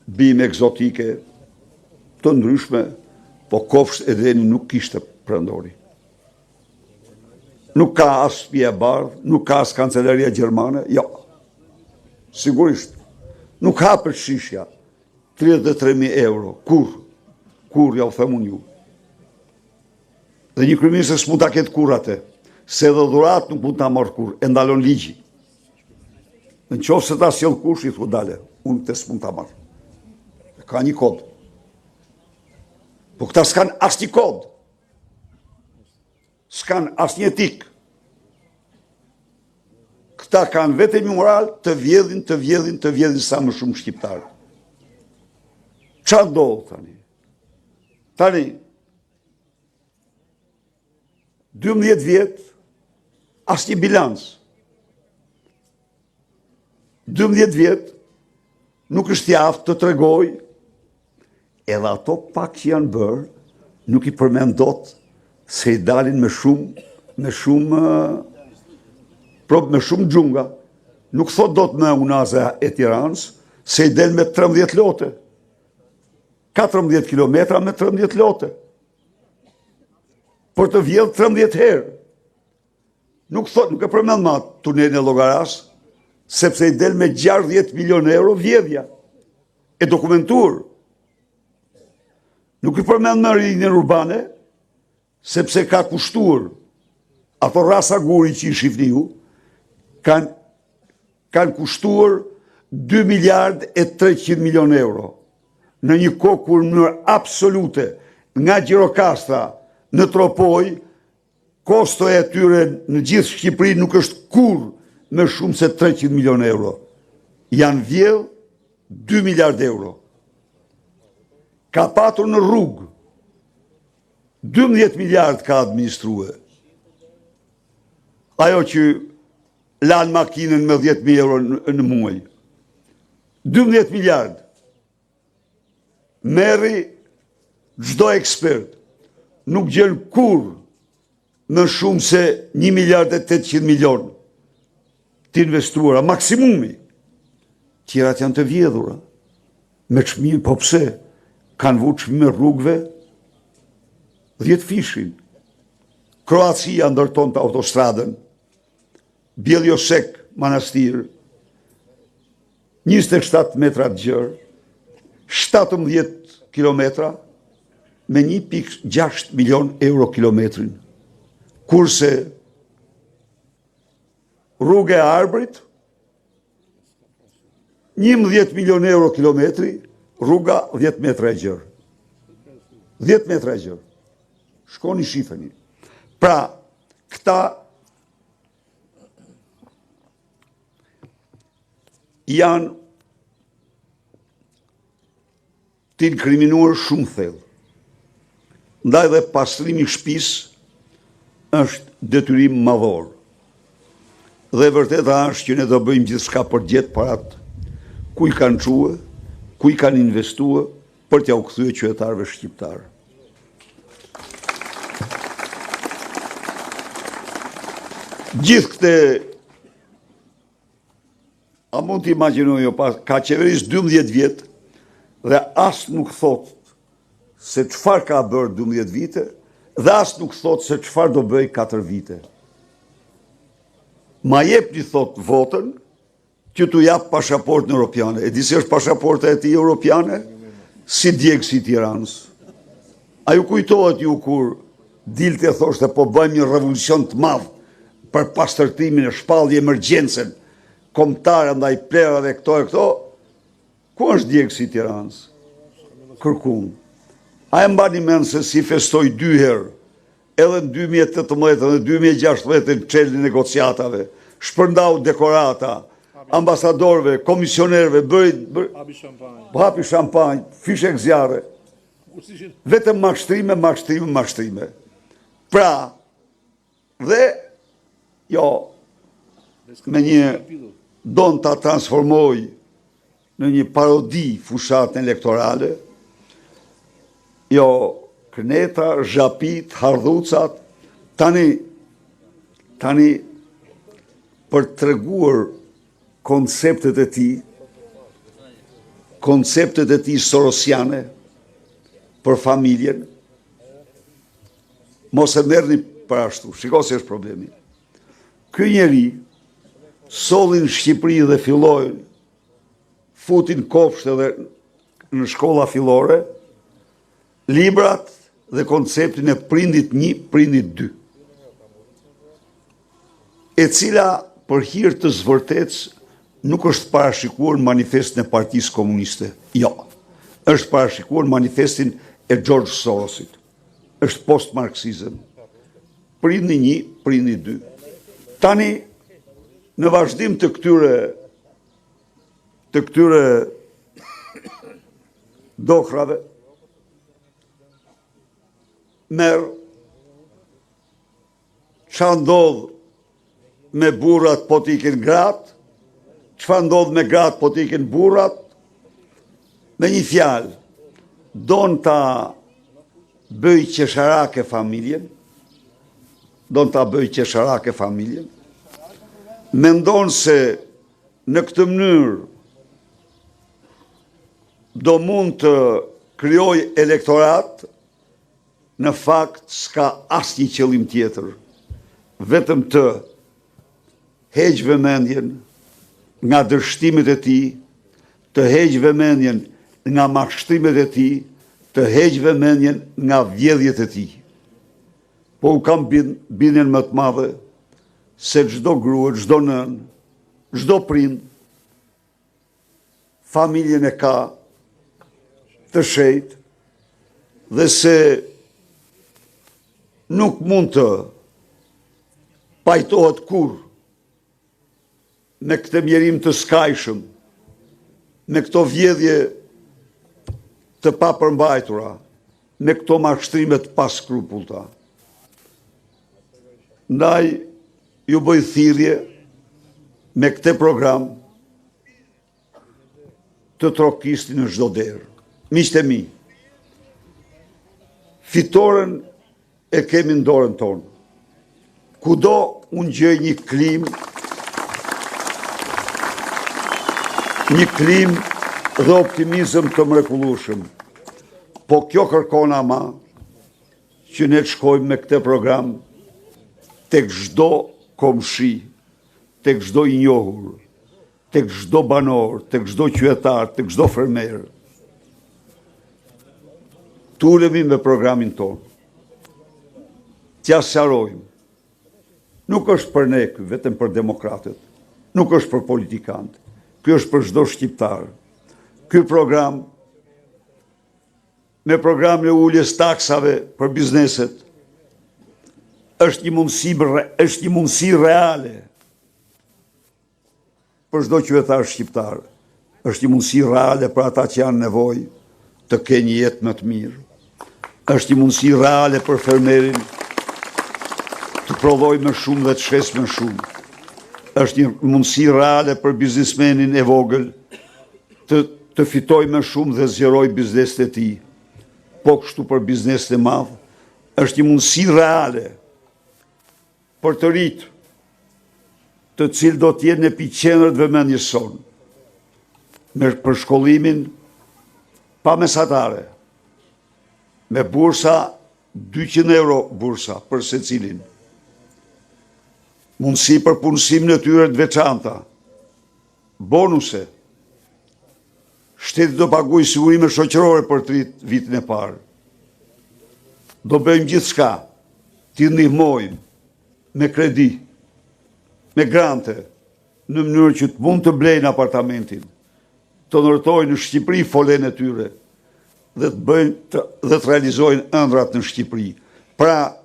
bime egzotike të ndryshme, po Kopsht e Deni nuk kishte prendori. Nuk ka as shtëpia e bardhë, nuk ka as kancelaria gjermane, jo. Sigurisht. Nuk ka për shishja 33.000 euro. Kur, ja u them unë ju. Dhe një kryeministër s'mund ta ketë kur atë, se edhe dhurat nuk mund ta marrë kur, e ndalon ligji. Në qoftë se ta sjell kush i thu dale, unë të s'mund ta marrë. Ka një kod. Po këta s'kan asnjë kod. S'kan asnjë etik. Këta kanë vetëm moral të vjedhin sa më shumë shqiptarë. Çfarë do tani? Tani 12 vjet asnjë bilans. 12 vjet nuk është jaftë të tregoj, edhe ato pak që janë bërë, nuk i përmend dot se i dalin me shumë xhunga. Nuk thot dot me Unaza e Tiranës, se i del me 13 lote. 14 kilometra me 13 lote. Për të vjedhë 13 herë. Nuk e përmend ma tunelin e Llogaras, sepse i del me 60 milion euro vjedhja. E dokumentuar. Nuk i përmend më rinjën urbane, sepse ka kushtuar. Ato rasa guri që i shifni ju, kanë kushtuar 2 miliard e 300 milion euro. Në një kohë kur në mënyrë absolute nga Gjirokastra në Tropoj, kosto e tyre në gjithë Shqipëri nuk është kur më shumë se 300 milion euro. Janë vjedhë 2 miliard euro. Ka patur në rrugë 12 miliard ka administrue. Ajo që lanë makinën me 10.000 euro në muaj. 12 miliard. merri çdo ekspert, nuk gjen kur më shumë se 1 miliard e 800 milion të investuara, maksimumi. Tjerat janë të vjedhura, me çmime, po pse? Kanë vu çmime rrugëve 10 fishin. Kroacia ndërton të autostradën, Bjeljosek, Manastir, 27 metra të gjërë, 17 kilometra, me 1,6 milion euro kilometrin. Kurse rrugë e Arbrit, 11 milion euro kilometri, rruga 10 metra e gjërë. 10 metra e gjërë. Shkoni shifeni. Pra, këta janë të inkriminuar shumë thellë. Ndaj dhe pastrimi shtëpisë është detyrim madhor. Dhe vërteta është që ne do bëjmë gjithçka për gjetë parat ku i kanë çuar, ku i kanë investuar për t'ja u kthyer qytetarëve shqiptar. Gjithë këte, a mund të imagjinoj, ka qeveris 12 vjetë dhe asë nuk thot se çfarë ka bërë 12 vite dhe asë nuk thot se çfarë do bëj 4 vite. Ma jepni thot votën që t'u jap pasaportën europiane. E di se është pasaporta e tij europiane? Si djegësi i Tiranës. A ju kujtohet ju kur dilte e thoshte po bëjmë një revolucion të madh për pastërtimin e shpallje emergjencën kombëtare ndaj plerave këto e këto? Ku është djegësi i Tiranës? Kërkum. A e mbani mend se si festoi 2 herë, edhe në 2018 dhe 2016 në çelën e negociatave, shpërndau dekorata, ambasadorëve, komisionerëve, hapi shampanjë, fishek zjarre. Vetëm mashtrime. Pra, dhe jo, me një don ta transformoj në një parodi fushatën elektorale, jo, këneta, zhapit, hardhucat, tani për të treguar konceptet e ti sorosiane për familjen, mos e merrni për ashtu, shiko se është problemi. Ky njeri sollin Shqipëri dhe fillojnë, futin kopshte dhe në shkolla fillore, librat dhe konceptin e prindit 1, prindit 2. E cila për hir të zvërtetës nuk është parashikuar në manifestin e Partisë Komuniste. Jo, është parashikuar në manifestin e George Sorosit. Është post-marksizëm. Prindi 1, prindi 2. Tani, në vazhdim të këtyre dokrave, merë qa ndodhë me burrat po t'iken gratë, çfarë ndodh me gratë po t'iken burrat, me një fjalë, don ta bëj qesharake familjen, mendon se në këtë mënyrë do mund të krijoj elektorat, në fakt s'ka asnjë qëllim tjetër, vetëm të heq vëmendjen nga dështimet e tij, të heq vëmendjen nga mashtrimet e tij, të heq vëmendjen nga vjedhjet e tij. Po u kam bindjen më të madhe se çdo grua, çdo nën, çdo prind familjen e ka të shejt dhe se nuk mund të pajtohet kur me këtë mjerim të skajshëm, me këto vjedhje të papërmbajtura, me këto mashtrime të paskrupullta. Ndaj ju bëj thirrje me këtë program të trokisni në çdo derë. Miqtë e mi, fitoren e kemi në dorën tonë. Kudo unë gjej një klim dhe optimizëm të mrekullueshëm. Po kjo kërkon ama që ne të shkojmë me këtë program tek çdo komshi, tek çdo i njohur, tek çdo banor, tek çdo qytetar, tek çdo fermer. Tulemi me programin tonë. T'ja sqarojmë. Nuk është për ne ky, vetëm për demokratët. Nuk është për politikanët. Ky është për çdo shqiptar. Ky program, me programin e uljes taksave për bizneset, është një mundësi reale për çdo qytetar shqiptar. Është një mundësi reale për ata që janë nevojë të kenë një jetë më të mirë. Është një mundësi reale për fermerin të prodhojë më shumë dhe të shesë më shumë. Është një mundësi reale për biznesmenin e vogël të fitojë më shumë dhe zgjerojë biznesin e tij. Po kështu për biznesin e madh, është një mundësi reale për të rinjt, të cilë do të jenë në epicentër të vëmendjes sonë, me përshkollimin pa mesatare, me bursa 200 euro bursa për secilin, mundësi për punësim në tyre të veçanta, bonuse, shteti do paguajë sigurime shoqërore për 3 vitin e parë. Do bëjmë gjithçka, t'i ndihmojmë me kredi, me grante, në mënyrë që të mund të blejnë apartamentin, të ndërtojnë në Shqipëri folen e tyre dhe të realizojnë ëndrat në Shqipëri. Pra,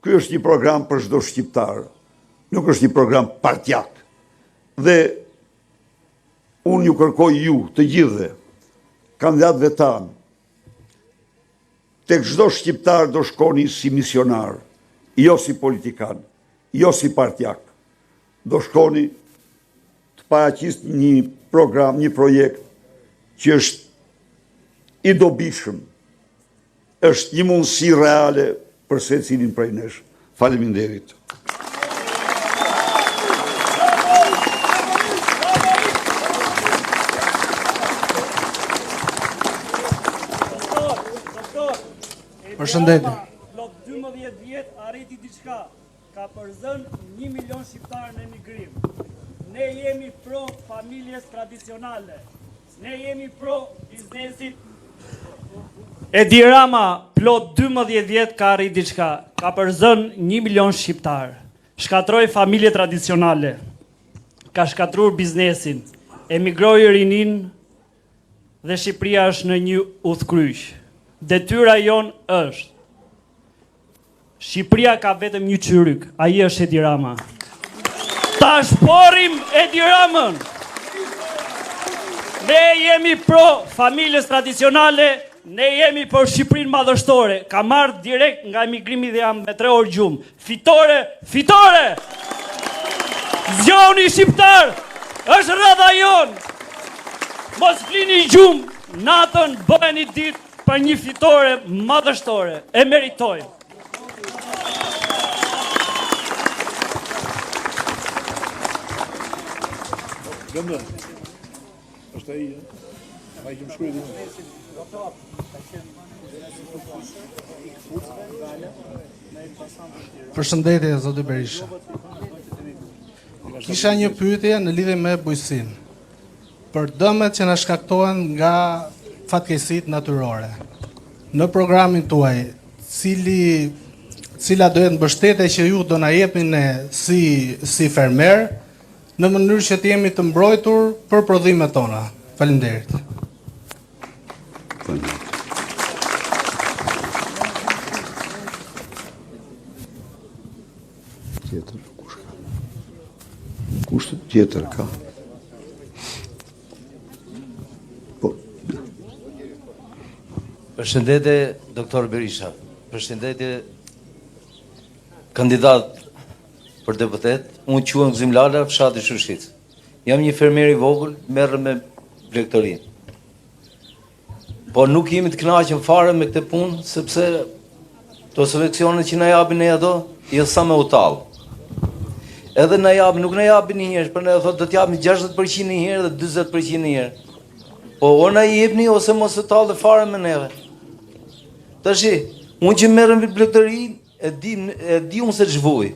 ky është një program për çdo shqiptar, nuk është një program partjak. Dhe unë ju kërkoj ju, të gjithëve, kandidatëve tanë, tek çdo shqiptar do shkoni si misionar, jo si politikan, jo si partjak. Do shkoni të paraqisni një program, një projekt që është i dobishëm, është një mundësi reale për secilin prej nesh. Faleminderit. Përshëndetje. Plot 12 vjet arriti diçka. Ka përzën 1 milion shqiptarë në emigrim. Ne jemi pro familjes tradicionale. Ne jemi pro biznesit. Edi Rama, plot 12 vjet ka arrit diçka. Ka përzën 1 milion shqiptarë. Shkatroi familje tradicionale. Ka shkatruar biznesin. Emigroi rinin dhe Shqipëria është në një udhkryq. Detyra jon është. Shqipëria ka vetëm një qyryk, ai është Edi Rama. Ta shporim Edi Ramën. Ne jemi pro familjes tradicionale, ne jemi për Shqipërinë madhështore. Ka marrë direkt nga emigrimi dhe jam me 3 orë gjumë. Fitore, fitore! Zgjoni shqiptar, është rradha jon. Mos flini gjumë, natën bëheni ditë për një fitore madhështore. E meritojmë. Gëndë, është ai që më shkruaj dhe. Përshëndetje, zoti Berisha. Kisha një pyetje në lidhje me bujqësinë. Për dëmet që na shkaktohen nga fatkeqësitë natyrore. Në programin tuaj, cila do jetë mbështetje që ju do na jepni ne si fermer, në mënyrë që të jemi të mbrojtur për prodhimet tona. Faleminderit. Kush tjetër ka? Përshëndetje, doktor Berisha. Përshëndetje, kandidat për deputet. Unë quhem Gzim Lala, fshati Shushit. Jam një fermer i vogël, merrem me blegtorinë. Po nuk jemi të kënaqur fare me këtë punë, sepse to seleksionet që na japin ne ato, jo sa me utall. Edhe na japin, nuk na japin një herë, por na thotë do të japin 60% një herë dhe 40% një herë. Po o na i jepni ose mos e tallë fare me neve. Tashi, unë që merrem me blegëri, e di unë se ç'vuj.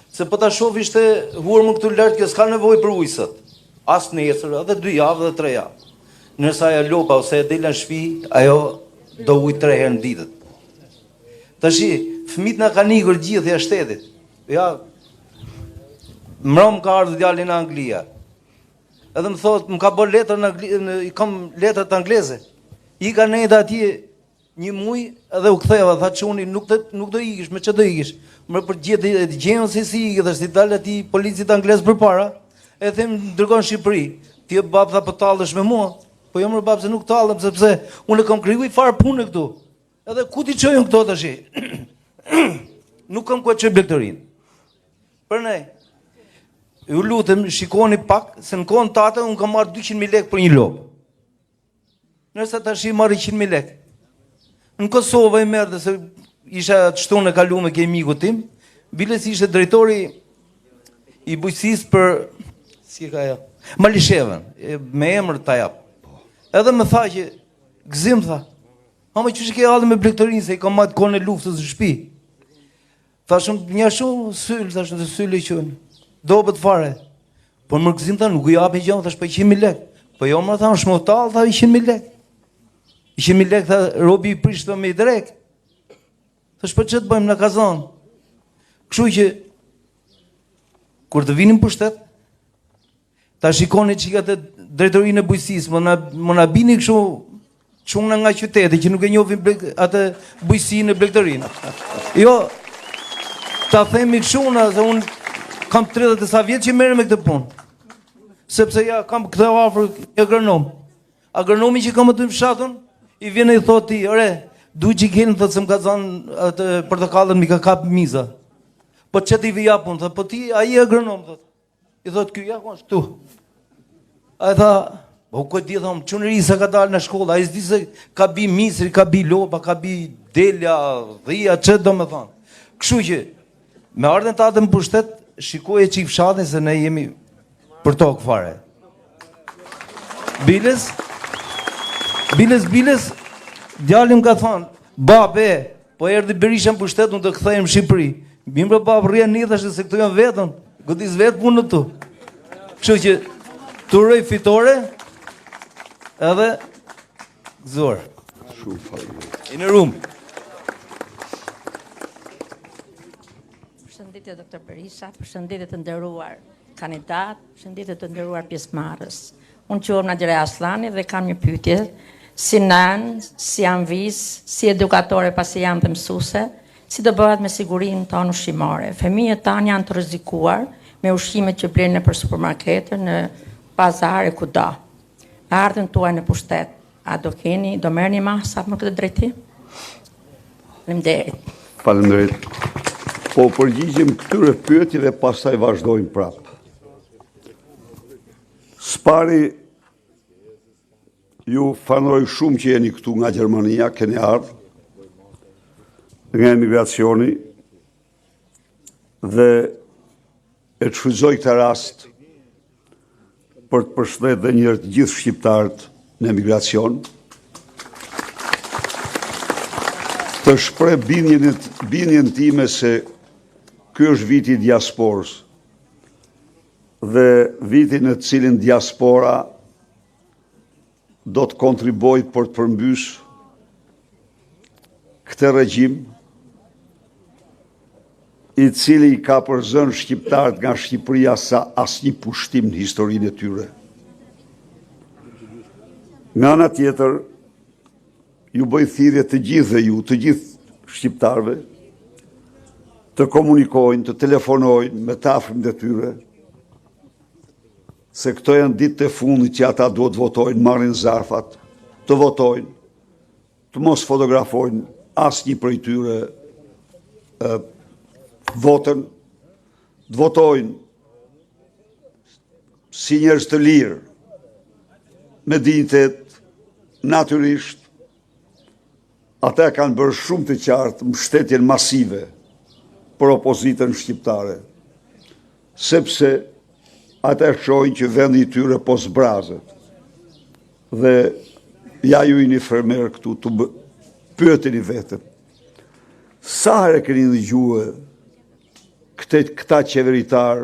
Se po ta shoh ishte hurmë këtu lart, kjo s'ka nevojë për ujë sot. As nesër, edhe 2 javë dhe 3 javë. Nësa ajo lopa ose e dela në shtëpi, ajo do ujë 3 herë në ditë. Tashi, fëmijët na kanë ikur gjithë jashtë shtetit. Ja, mrom ka ardhur djali në Anglia. Edhe më thotë, më ka bërë letër në i kam letrat angleze. I ka nejtë atje 1 muaj edhe u ktheva, tha çuni nuk do ikish, me ç'do ikish. Më për gjenë se si ikë dhe si dalë atij policit anglez përpara, e them dërgon në Shqipëri. Ti e bab tha po tallesh me mua. Po jo më bab se nuk tallem sepse unë kam kriju fare punë këtu. Edhe ku ti çojun këto tash? Nuk kam ku të çoj blegërin. Për ne. Ju lutem shikoni pak se në kohën tate unë kam marrë 200.000 lekë për një lopë. Nëse tash i marr 100.000 lekë. Në Kosovë e merrte se isha çtonë e kaluar me ke miku tim, biles ishte drejtori i bujqësisë për si ka ajo, Malishevën, me emër ta jap. Edhe më tha që gzim tha. Ama çu ke ardhur me blegërinë se i kam marrë kohën e luftës në shtëpi. Thashëm një shumë syl, thashëm se syli qen. Dobët fare. Po më gzim tha nuk u japi gjë, thash po 100.000 lekë. Po jo më tha shmotall, tha 100.000 lekë. 100.000 lekë tha robi i prishtëm me i drek. Thash po ç'të bëjmë në Kazan. Kështu që kur të vinim pushtet, ta shikoni çikat e drejtorinë e bujqësisë, më na bini kështu çuna nga qyteti që nuk e njohin atë bujqësinë e blegërinë. Jo, ta themi kështu na se un kam 30 sa vjet që merrem me këtë punë. Sepse ja kam këtë afër agronom. Agronomi që kam aty në fshatun, i vjen e i thotë ti, "Ore, duhet që keni thotë se më ka dhënë atë portokallën mi ka kap miza." Po çe ti vi japun, thotë, "Po ti ai agronom thotë." I thotë, "Ky ja ku këtu." Ai tha, "Po ku di thon, çunëri sa ka dalë në shkollë, ai s'di se ka bi misri, ka bi lopa, ka bi delja, dhia, ç'do të më thon." Kështu që me ardhen ta në pushtet, shikoje çik fshatin se ne jemi për tokë fare. Biles, djalim ka thonë, "Babe, po erdhi Berisha në pushtet, unë të kthehem në Shqipëri." Bimbra bab rria një thash se këtu janë vetën, godis vetë punë këtu. Kështu që turoj fitore edhe gëzuar. Shumë falë. In a room. Përshëndetje doktor Berisha, përshëndetje të nderuar kandidat, përshëndetje të nderuar pjesëmarrës. Unë quhem Nadjera Aslani dhe kam një pyetje. Si nan, si anvis, si edukatore pasi jam dhe mësuese, si do bëhet me sigurinë tonë ushqimore? Fëmijët tanë janë të rrezikuar me ushqimet që blen nëpër supermarkete, në pazar e kudo. Ardhen tuaj në pushtet, a do merrni masa më këtë drejtim? Faleminderit. Faleminderit. Po përgjigjem këtyre pyetjeve pastaj vazhdojmë prapë. Spari, ju fanoj shumë që jeni këtu nga Gjermania, keni ardhur nga emigracioni dhe e të shfrytëzoj këtë rast për të përshëndetur dhe njërë të gjithë shqiptarët në emigracion, të shpreh bindjen time se ky është viti i diasporës dhe viti në të cilin diaspora do të kontribojë për të përmbysë këtë regjim i cili ka përzënë shqiptarët nga Shqipëria sa asnjë pushtim në historinë e tyre. Nga ana tjetër, ju bëj thirrje të gjithë shqiptarëve, të komunikojnë, të telefonojnë me të afërmit e tyre, se këto janë ditët e fundit që ata duhet votojnë, marrin zarfat, të votojnë, të mos fotografojnë asnjë prej tyre votën, të votojnë si njerëz të lirë, me dinjitet, natyrisht, ata kanë bërë shumë të qartë mbështetjen masive për opozitën shqiptare, sepse ata shohin që vendi i tyre po zbrazet. Dhe ja ju i një fermer këtu të pyeteni vetëm. Sa herë keni dëgjuar këta qeveritar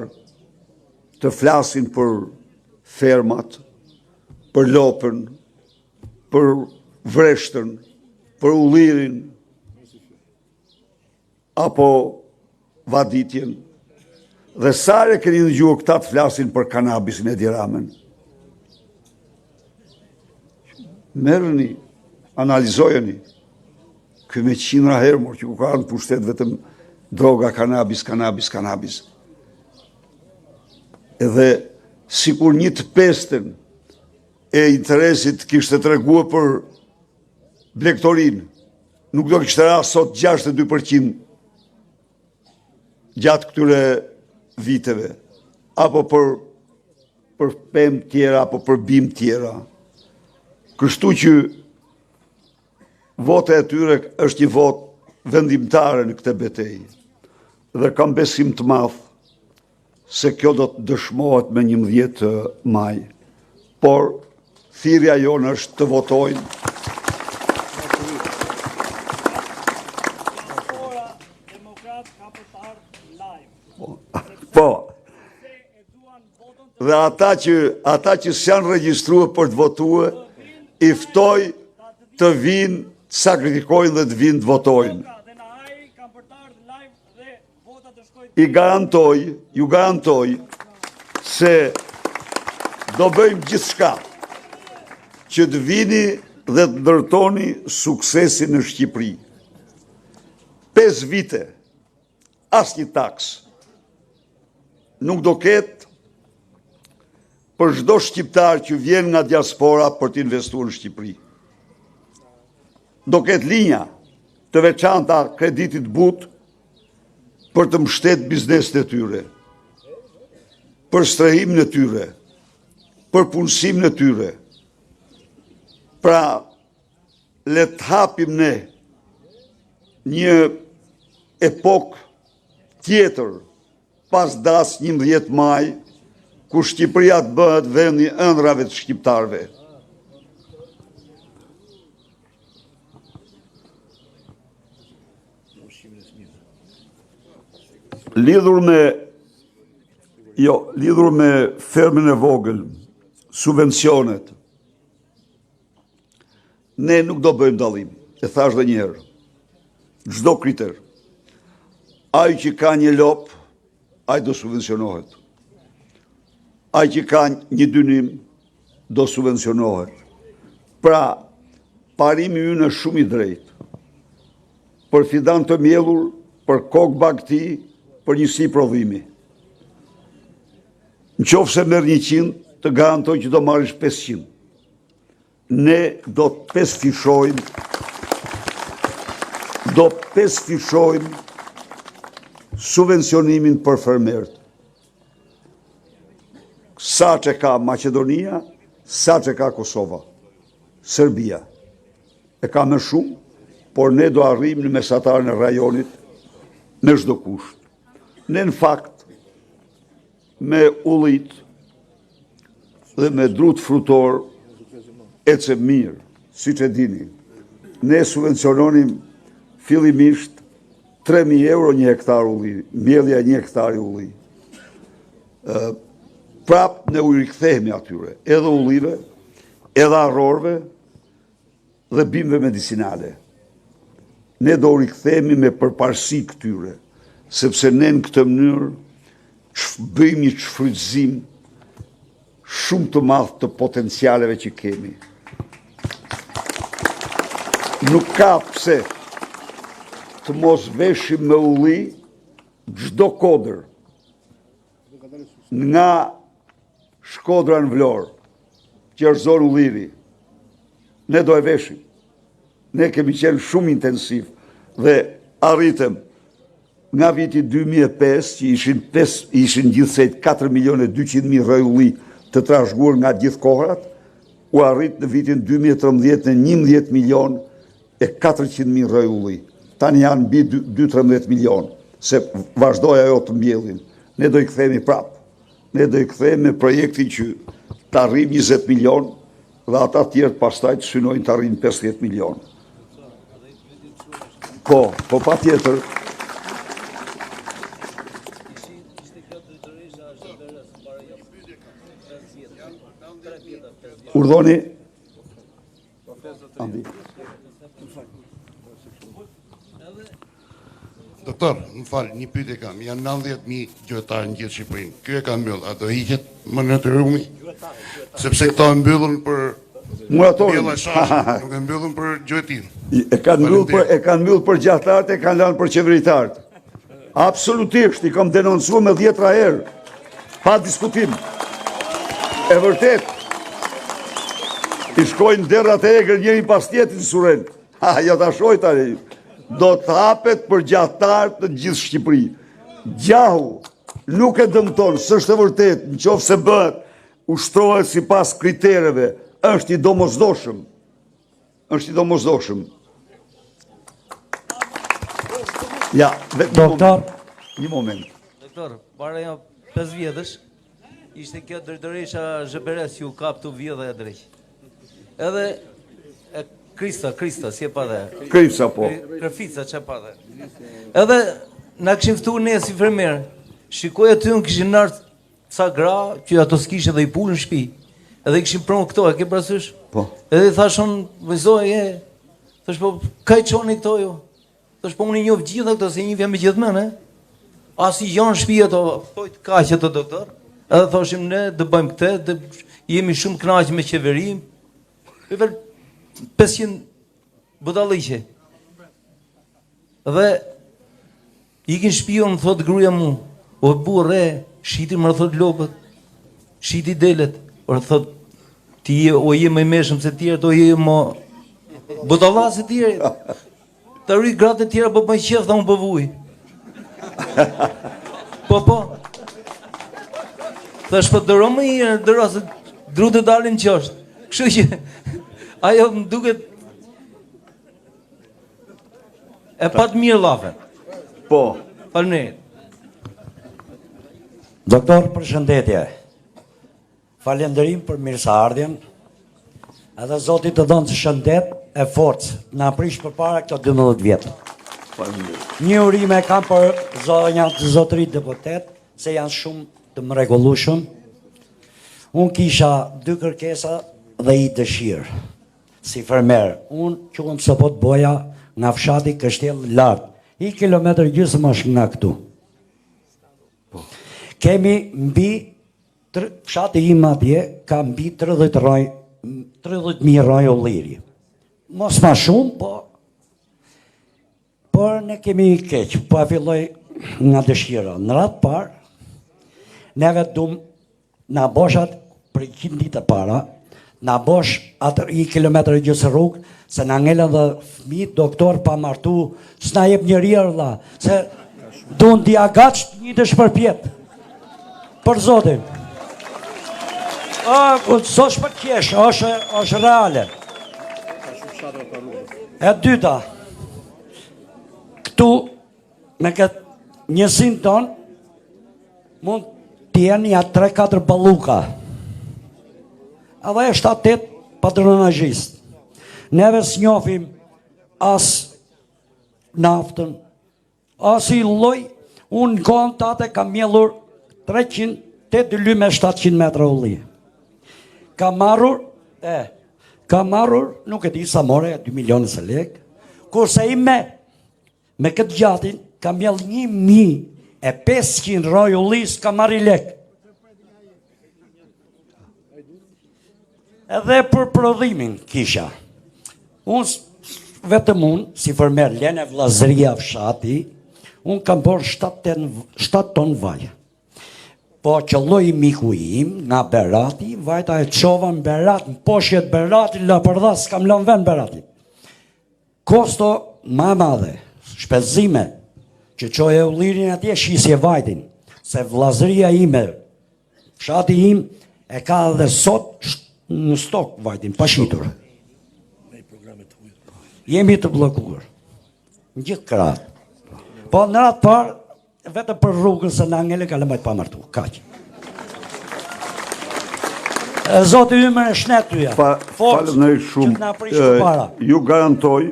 të flasin për fermat, për lopën, për vreshtën, për ullirin, apo vaditjen? Dhe sa herë keni dëgjuar këta të flasin për kanabisin e Edi Ramën? Merrni, analizojeni. Ky me 100 herë mor që ku ka në pushtet vetëm droga, kanabis. Edhe sikur 1/5 e interesit kishte treguar për blegtorin, nuk do kishte rast sot 62% gjatë këtyre viteve, apo për pemë tjera, apo për bimë tjera. Kështu që vota e tyre është një votë vendimtare në këtë betejë. Dhe kam besim të madh se kjo do të dëshmohet me 11 maj. Por thirrja jonë është të votojnë. Demokrat ka për të ardhur live. Po. Dhe ata që s'janë regjistruar për të votuar, i ftoj të vinë, të sakrifikojnë dhe të vinë të votojnë. Dhe na ai kanë për të ardhur live dhe vota të shkojnë. Ju garantoj se do bëjmë gjithçka që të vini dhe të ndërtoni suksesin në Shqipëri. 5 vite, asnjë taks nuk do ketë për çdo shqiptar që vjen nga diaspora për të investuar në Shqipëri. Do ketë linja të veçanta kreditit butë për të mbështetur biznesin e tyre, për strehimin e tyre, për punësimin e tyre. Pra, le të hapim ne një epokë tjetër pas dasë 11 maj, ku Shqipëria të bëhet vendi ëndrave të shqiptarëve. Lidhur me fermën e vogël, subvencionet, ne nuk do bëjmë dallim, e thash edhe një herë. Çdo kriter. Ai që ka një lop, ai do subvencionohet. Ai që ka një dynim, do subvencionohet. Pra, parimi ynë është shumë i drejtë. Për fidan të mjellur, për kokë bagti, për njësi prodhimi. Në qoftë se merr 100, të garantoj që do marrësh 500. Ne do të pestifishojmë subvencionimin për fermerët. Sa që ka Macedonia, sa që ka Kosova, Serbia. E ka më shumë, por ne do arrijmë në mesatarën e rajonit me çdo kusht. Ne në fakt, me ullit dhe me drut frutor, ecëm mirë, siç e dini. Ne subvenciononim fillimisht 3.000 euro një hektar ulli, mbjellja 1 hektar ulli. Prap ne u rikthehemi atyre, edhe ullive, edhe arrorve dhe bimëve medicinale. Ne do u rikthehemi me përparësi këtyre, sepse ne në këtë mënyrë bëjmë një shfrytëzim shumë të madh të potencialeve që kemi. Nuk ka pse të mos veshim me ulli çdo kodër nga Shkodra në Vlorë, që është zonë ulliri. Ne do e veshim. Ne kemi qenë shumë intensiv dhe arritëm nga viti 2005, që ishin gjithsejt 4.200.000 rroj ulli të trashëguar nga gjithë kohrat, u arrit në vitin 2013 në 11 e 400.000 rojulli. Tani janë mbi 2-13 milion, se vazhdoj ajo të mbjellin. Ne do i kthemi prapë. Ne do i kthemi me projektin që të arrim 20 milion dhe ata tjerë pastaj të synojnë të arrim 50 milion. Po pa tjetër. Urdhoni. Andi. Doktor, më falë, një pyetje kam. Janë 90.000 gjyqtarë në gjithë Shqipërinë. Ky e ka mbyll, a do hiqet më në të rrumi? Sepse këto e mbyllën për Moratorin. nuk e mbyllën për gjyqtin. E kanë mbyll për gjyqtarët, e kanë lënë për qeveritarët. Absolutisht, i kam denoncuar me 10 herë. Pa diskutim. E vërtet. I shkojnë derrat e egër njëri pas tjetrit Suren. Jo ta shoj tani. Do të hapet për gjyqtarët në gjithë Shqipëri. Gjahu nuk e dëmton, s'është e vërtet, nëse bëhet, ushtrohet sipas kritereve, është i domosdoshëm. Është i domosdoshëm. Ja, Doktor, një moment. Doktor, para 5 vjetësh, ishte kjo drejtoresha Zheberes ju kap të vjedha e drejt. Edhe Krista, si e pa dhe? Krista, po. Krefica, që pa dhe? Edhe na këshim ftu ne si fermer, shikoj aty në kishin nartë ca gra, që ato s'kishe dhe i pulë në shpi. Edhe i këshim pronë këto, e ke prasysh? Po. Edhe i thashon, vëzoj, thash po, ka i qoni këto jo? Thash po, unë i njofë gjitha këto, se i njëfja me gjithë men, As i janë shpi ato, pojtë ka që të doktor, edhe thoshim ne, dë bëjmë këte, jemi shumë knaqë me qeverim, 500 budalliqe. Dhe ikin shpion, më thot gruja mu, o burre, shiti më thot lopët, shiti delet, o thot, ti o je më i meshëm se tjerët, o je më budallas e tjerët. Të rri gratë e tjera, po më qef, tha unë pëvuj. Po. Thash po dëro më i dëro, se dru të dalin qështë. Kështu që, ajo më duket e pat mirë lafe. Po. Falënderit. doktor, përshëndetje. Falënderim për mirëseardhjen. Edhe Zoti të dhënë shëndet e forcë. Na prish përpara këto 12 vjet. Një urime kam për zotërit deputet, se janë shumë të mrekullueshëm. Unë kisha 2 kërkesa dhe i dëshirë. Si fermer, unë që unë së po të boja nga fshati Kështjell lartë. I kilometër gjysmë është nga këtu. Kemi mbi, fshati im atje, ka mbi 30.000 raj o liri. Mos ma shumë, por ne kemi i keqë, po e filloj nga dëshira. Në ratë parë, neve dumë na boshat për 100 ditë para, na bosh atër 1 kilometër gjysë rrugë, se na ngellën dhe fëmi doktor pa martu, s'na jep njëri ardha, se dunë diagaq një të shpërpjet. Për Zotin. So shpërqesh, është reale. E dyta, këtu, me këtë njësin ton, mund t'jenë ja 3-4 baluka. Edhe e 7-8 patronazhist. Neve s'njofim as naftën, as i loj, unë në kohën tate kam mjellur 300 lyme 700 metra ulli. Ka marrur, nuk e di sa more, 2 milionës e lek, kurse i me këtë gjatin, ka mjell 1.500 roj ulli s'ka marri lek. Edhe për prodhimin kisha. Vetëm unë, si fermer Lene Vllazëria fshati, unë kam bërë 7 ton vaj. Po qëlloj miku im nga Berati, vajta e qova në Berati, në poshjet Berati, la përda, s'kam lënë ven Berati. Kosto ma madhe, shpenzime, që qoje u lirin atje shisje vajtin, se Vllazëria ime, fshati im, e ka dhe sot në stok vajtin, pashitur. jemi të bllokuar. Në gjithë krahët. Po në radhë parë, vetëm për rrugën se na ngele ka lëmbajt pa martu. Kaq. Zoti ymë në shnet tyja. Faleminderit shumë. Ju garantoj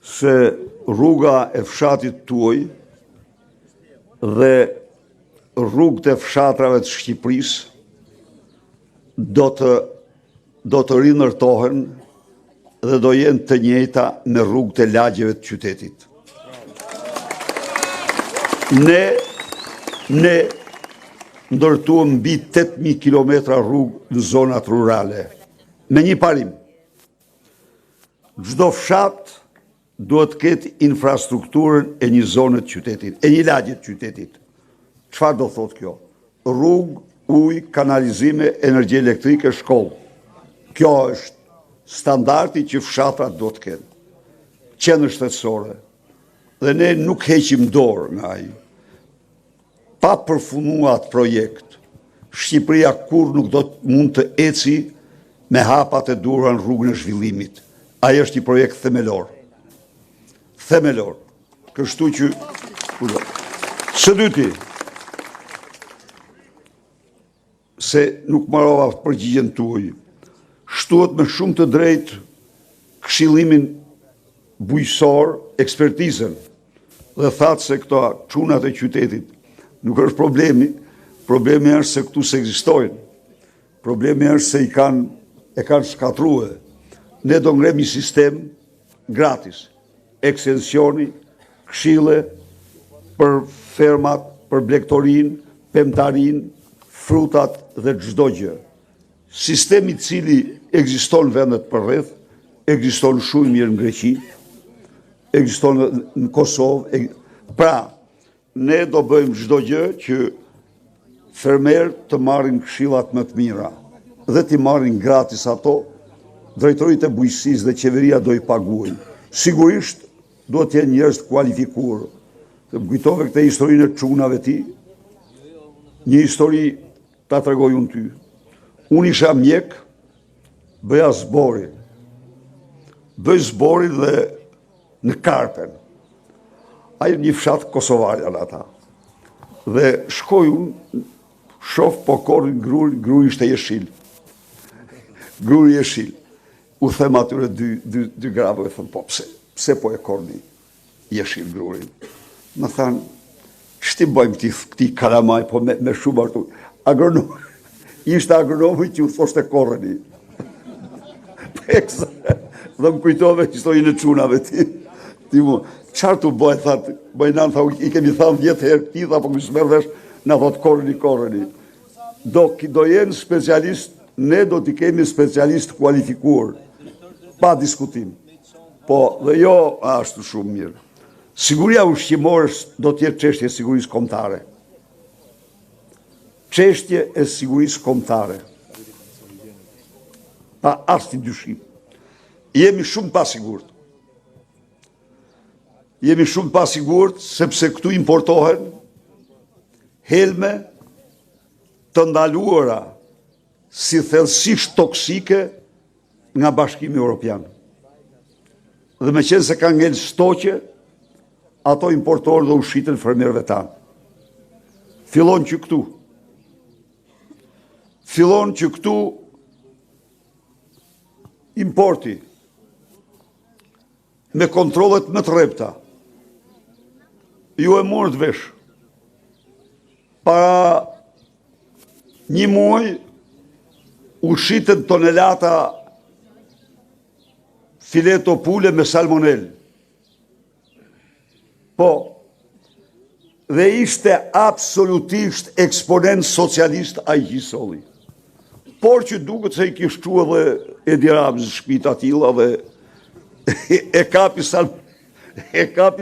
se rruga e fshatit tuaj dhe rrugët e fshatrave të Shqipërisë do të rinërtohen dhe do jenë të njëjta me rrugët e lagjeve të qytetit. Ne ndërtuam mbi 8.000 kilometra rrugë në zonat rurale. Me një parim. Çdo fshat duhet të ketë infrastrukturën e një zone të qytetit, e një lagje të qytetit. Çfarë do thotë kjo? Rrugë, ujë, kanalizime, energji elektrike, shkollë. Kjo është standardi që fshatrat do të kenë. Qendër shtetësore. Dhe ne nuk heqim dorë nga ai. Pa përfunduar atë projekt, Shqipëria kur nuk do të mund të eci me hapat e duhura në rrugën e zhvillimit. Ai është një projekt themelor. Themelor. Kështu që së dyti, se nuk marrova përgjigjen tuaj, shtuhet me shumë të drejtë këshillimin bujqësor, ekspertizën, dhe thatë se këto çunat e qytetit nuk është problemi, problemi është se këtu se ekzistojnë. Problemi është se e kanë shkatruar. Ne do ngremi sistem gratis, ekstensioni, këshille për fermat, për blegtorin, pemtarin, frutat dhe çdo gjë. Sistemi i cili ekziston në vendet përreth, ekziston shumë mirë në Greqi, ekziston në Kosovë. Pra, ne do bëjmë çdo gjë që fermerët të marrin këshillat më të mira dhe t'i marrin gratis ato, drejtoritë e bujqësisë dhe qeveria do i paguajnë. Sigurisht do të jenë njerëz të kualifikuar. Të më kujtove këtë historinë e çunave ti, një histori ta tregoj unë ty. Unë isha mjek, bëja zbori. Bëj zbori dhe në Karpen. Ai një fshat kosovar janë ata. Dhe shkoj unë, shoh po korrin gruri ishte jeshil. Gruri jeshil. U them atyre dy grabëve, thëmë, po, pse po e korni jeshil grurin? Më thanë, ç'ti bëjmë këti karamaj, po me shumë artu. Agronom, ishte agronomi që u thoshte korreni. Dhe më kujtove historinë e çunave ti. Ti mu, qarë të bëjë, thatë, bëjnan, i kemi thanë 10 herë këti, tha, po kësë mërdesh, në thotë korreni. Do jenë specialist, ne do t'i kemi specialist kualifikuar, pa diskutim. Po, dhe jo, ashtu shumë mirë. Siguria ushqimore do t'jetë çështje e sigurisë kombëtare. Çështje e sigurisë kombëtare. Pa asnjë dyshim. Jemi shumë pasigurt. Jemi shumë pasigurt sepse këtu importohen helme të ndaluara si thellësisht toksike nga Bashkimi Evropian. Dhe me qenë se ka ngel stoqe, ato importorë dhe ushqiten fermerëve tanë. Fillon që këtu importi me kontrollet më të rrepta. Ju e morët vesh. Para një muaj ushqiten tonelata fileto pule me salmonel. Po, dhe ishte absolutisht eksponent socialist a i Gjisoli. Por që duket se i kishtu edhe Edi Rami shpita tila dhe e kapi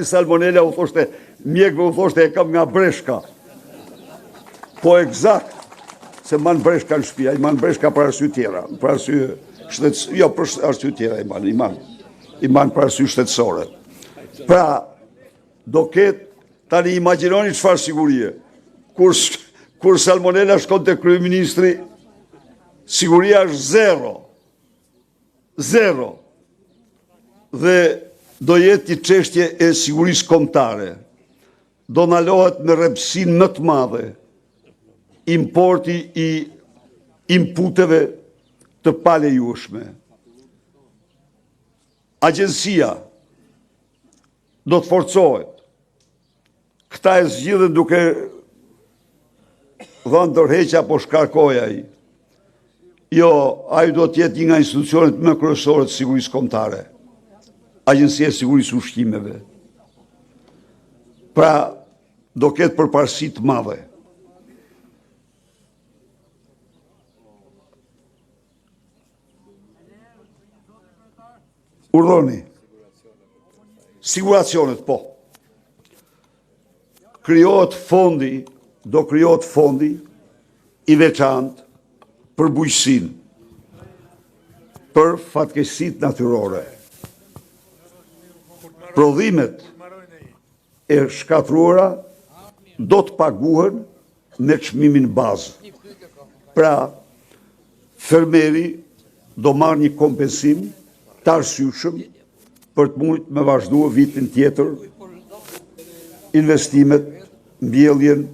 salmonella, u thoshte, mjekve u thoshte, e kam nga breshka. Po egzakt, se manë breshka në shpia, i manë breshka për arsye tjera, për arsye shtetësore, jo për arsye tjera i manë për arsye shtetësore. Pra, do ketë, tani imagjinoni çfarë sigurie. Kur salmonella shkon te kryeministri, siguria është zero. dhe do jetë një çështje e sigurisë kombëtare. Do ndalohet me rrepsin më të madhe importi i inputeve të palejueshme. Agjencia do të forcohet. Këta e zgjidhen duke dhënë dorëheqja apo shkarkoja ai. Jo, ai do të jetë një nga institucionet më kryesore të sigurisë kombëtare. Agjencia e Sigurisë Ushqimeve. Pra, do ketë përparësi të madhe. Urdhoni. Siguracionet, po. Do krijohet fondi i veçantë për bujqësinë, për fatkeqësitë natyrore. Prodhimet e shkatruara do të paguhen me çmimin bazë. Pra, fermeri do marrë një kompensim të arsyeshëm për të mundë me vazhduar vitin tjetër investimet, mbjelljen,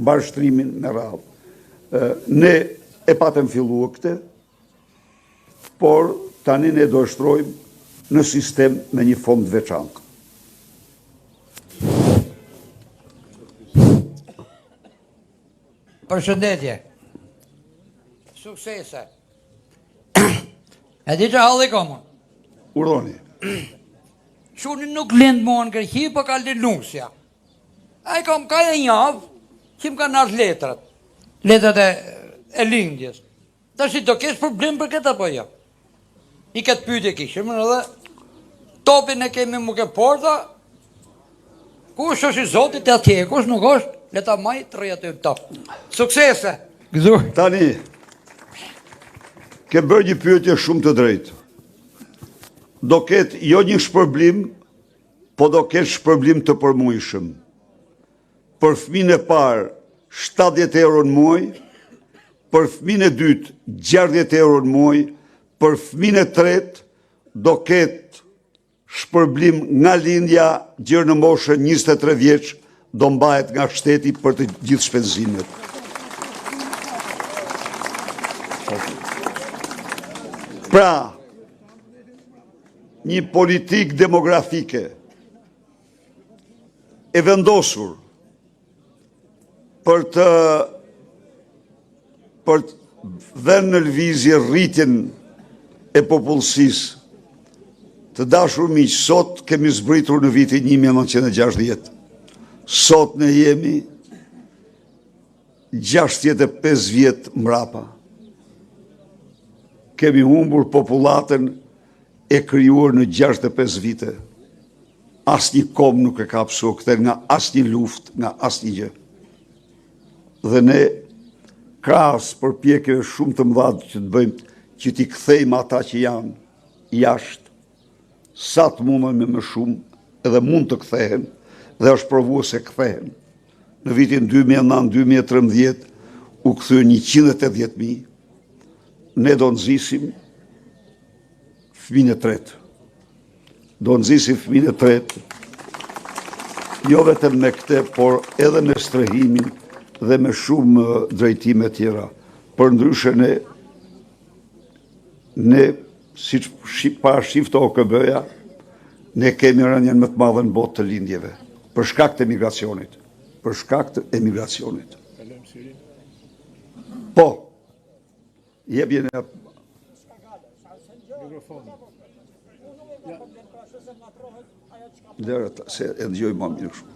mbashtrimin me radhë. Ne e patëm filluar këtë, por tani ne do shtrojmë në sistem me një fond veçantë. Përshëndetje. Suksese. E di që halli komën. Urdhoni. Shuni nuk lind mua në Greqi, po ka lind Lusja. A i kam ka e njavë, që më ka nërë letrat. Letrat e lindjes. Ta shi do kesh problem për këtë apo jo? I këtë pyetje kishim edhe topin e kemi mu ke porta, kush është i zotit e atje, kush nuk është, le ta maj të rejat e top. Suksese! Gëzur! Tani, ke bërë një pyetje shumë të drejtë. Do ketë jo një shpërblim, po do ketë shpërblim të përmujshëm. Për fëmijën e parë 70 euro në muaj, për fëmijën e dytë 60 euro në muaj, për fëmijën e tretë do ketë shpërblim nga lindja gjërë në moshën 23 vjeç, do mbahet nga shteti për të gjithë shpenzimet. Pra, një politik demografike e vendosur për të dhenë në lëvizje rritjen e popullsisë. Të dashur miq, sot kemi zbritur në vitin 1960. Sot ne jemi 65 vjet mbrapa. Kemi humbur popullatën e krijuar në 65 vite. Asnjë kom nuk e ka psuar këtë nga asnjë luftë, nga asnjë gjë. Dhe ne krahas përpjekjeve shumë të mëdha që të bëjmë, që t'i kthejmë ata që janë jashtë, sa të mundën me më shumë, edhe mund të kthehen, dhe është provuar se kthehen. Në vitin 2009-2013 u kthyen 180.000. Ne do nxisim fëmijën e tretë. Do nxisim fëmijën e tretë, jo vetëm me këtë, por edhe me strehimin dhe me shumë drejtime tjera. Për ndryshe ne si para shiftë OKB-ja, ne kemi rënien më të madhe në botë të lindjeve, për shkak të emigracionit. Për shkak të emigracionit. Po, jepjen e Lërët, se e ndjoj ma mirë shumë.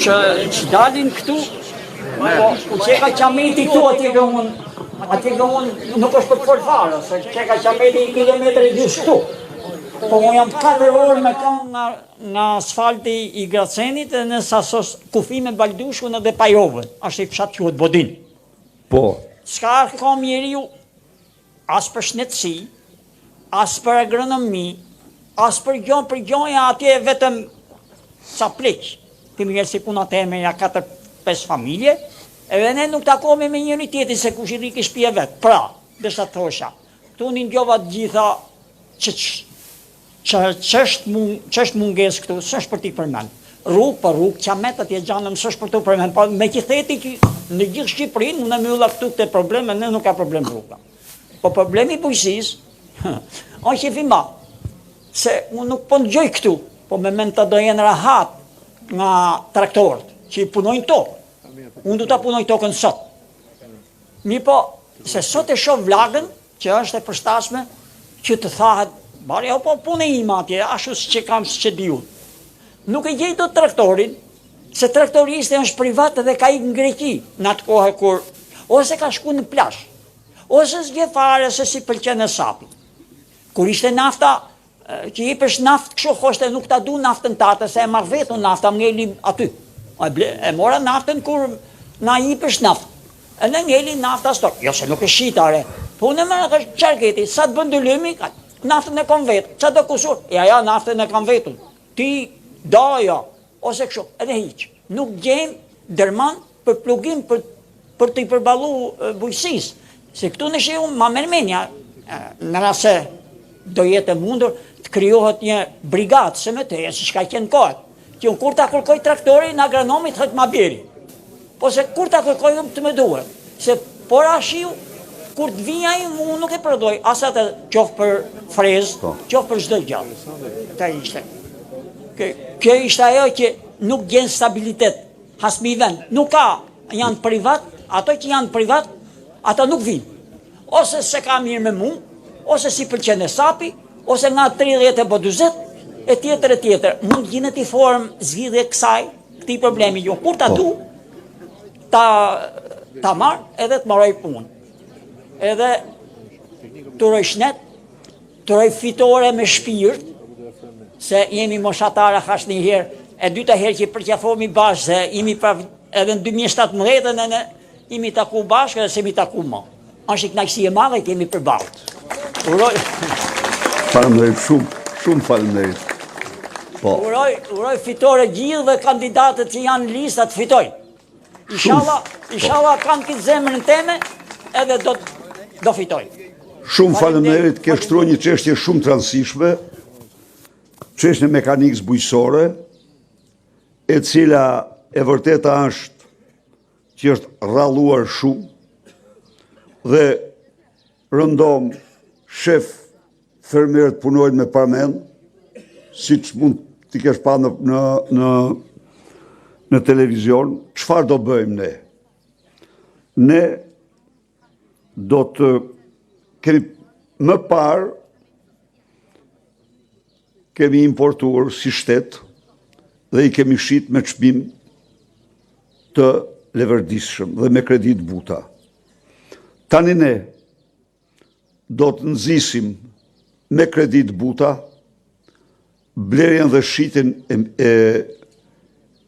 Që dalin këtu, po që ka qameti këtu atje ka unë nuk është për të fare, se që ka qameti i kilometri dy shtu. Po unë jam 4 orë me kanë nga asfalti i Gracenit dhe në Sasos kufime Baldushkun edhe Pajovën, ashtë i fshat quhet Bodin. Po, S'ka ka njeriu as për shëndetësi, as për agronomi, as për gjonja atje vetëm sa pleq. Ti mirë si puna teme ja 4-5 familje, edhe ne nuk takohemi me njëri tjetrin se kush i rriki shtëpia vet. Pra, desha thosha, këtu një ndjova të gjitha ç'është mungesë këtu, s'është për t'i përmend. Rrugë për rrugë, qamet atje gjanëm, s'është për t'u përmend. Po me që theti që në gjithë Shqipërinë unë mylla këtu te probleme, ne nuk ka problem rruga. Po problemi i bujqësisë është që fima, se unë nuk po ndgjoj këtu, po me mend të do jenë rahat nga traktorët që i punojnë tokë. Unë du ta punoj tokën sot. Mi po, se sot e shoh vlagën, që është e përshtatshme, që të thahet, barja po punë ime atje, ashtu si që kam si që di unë. Nuk e gjej do traktorin, se traktoristi është privat dhe ka ikë në Greqi, në atë kohë kur, ose ka shku në plash, ose s'gje fare se si pëlqen e sapi. Kur ishte nafta, që i pësh naftë kështu hoshte nuk ta du naftën tate, se e marrë vetën nafta, më ngeli aty. E mora naftën kur na i pësh naftë. E në ngeli nafta stok. Jo se nuk e shitare. Po në më në qarketi, sa të bëndëllimi, naftën e kam vetë. Qa do kusur? Ja, naftën e kam vetën. Ti, daja, ose kështu, edhe hiq. Nuk gjemë dërman për plugim për t'i përbalu bujësis. Se këtu në shi unë ma mërmenja, në rase do jetë e mundur, të kryohet një brigatë se me teje, si shka qenë kohët. Që unë kur ta kërkoj traktori, në agronomit hëtë ma bjeri. Po se kur ta kërkoj të me duhet. Se por ashiu, kur të vinja i mu nuk e përdoj, asat e qofë për frezë, qofë për çdo gjallë. Ta ishte. Kjo ishte ajo që nuk gjenë stabilitet, hasmi vend. Nuk ka, janë privat, ato që janë privat, ata nuk vinë. Ose se ka mirë me mu, ose si pëlqen e sapi, ose nga 30 e po 40, e tjetër. Mund gjinet i formë zgjidhje kësaj, këti problemi jo. Kur ta du, ta marë edhe të maroj punë. Edhe të roj shnet, të roj fitore me shpirt, se jemi moshatara hash një herë, e dyta herë që përqafomi bashkë, se jemi edhe në 2017 në jemi taku bashkë edhe se jemi taku ma. Ashtë i knaqësi e madhe që jemi përballë. Uroj. Faleminderit shumë faleminderit. Po. Uroj fitore gjithë dhe kandidatët që janë në listat fitoj. Inshallah kanë këtë zemrën teme edhe do fitoj. Shumë faleminderit, ke shtruar një çështje shumë të rëndësishme, çështjen e mekanikës bujqësore, e cila e vërteta është që është rralluar shumë dhe rëndom shef fermerët punojnë me parmen, si që mund t'i kesh pa në televizion. Çfarë do bëjmë ne? Ne do të kemi më parë kemi importuar si shtet dhe i kemi shit me çmim të leverdishëm dhe me kredit buta. Tani ne do të nxisim me kredit buta blerjen dhe shitjen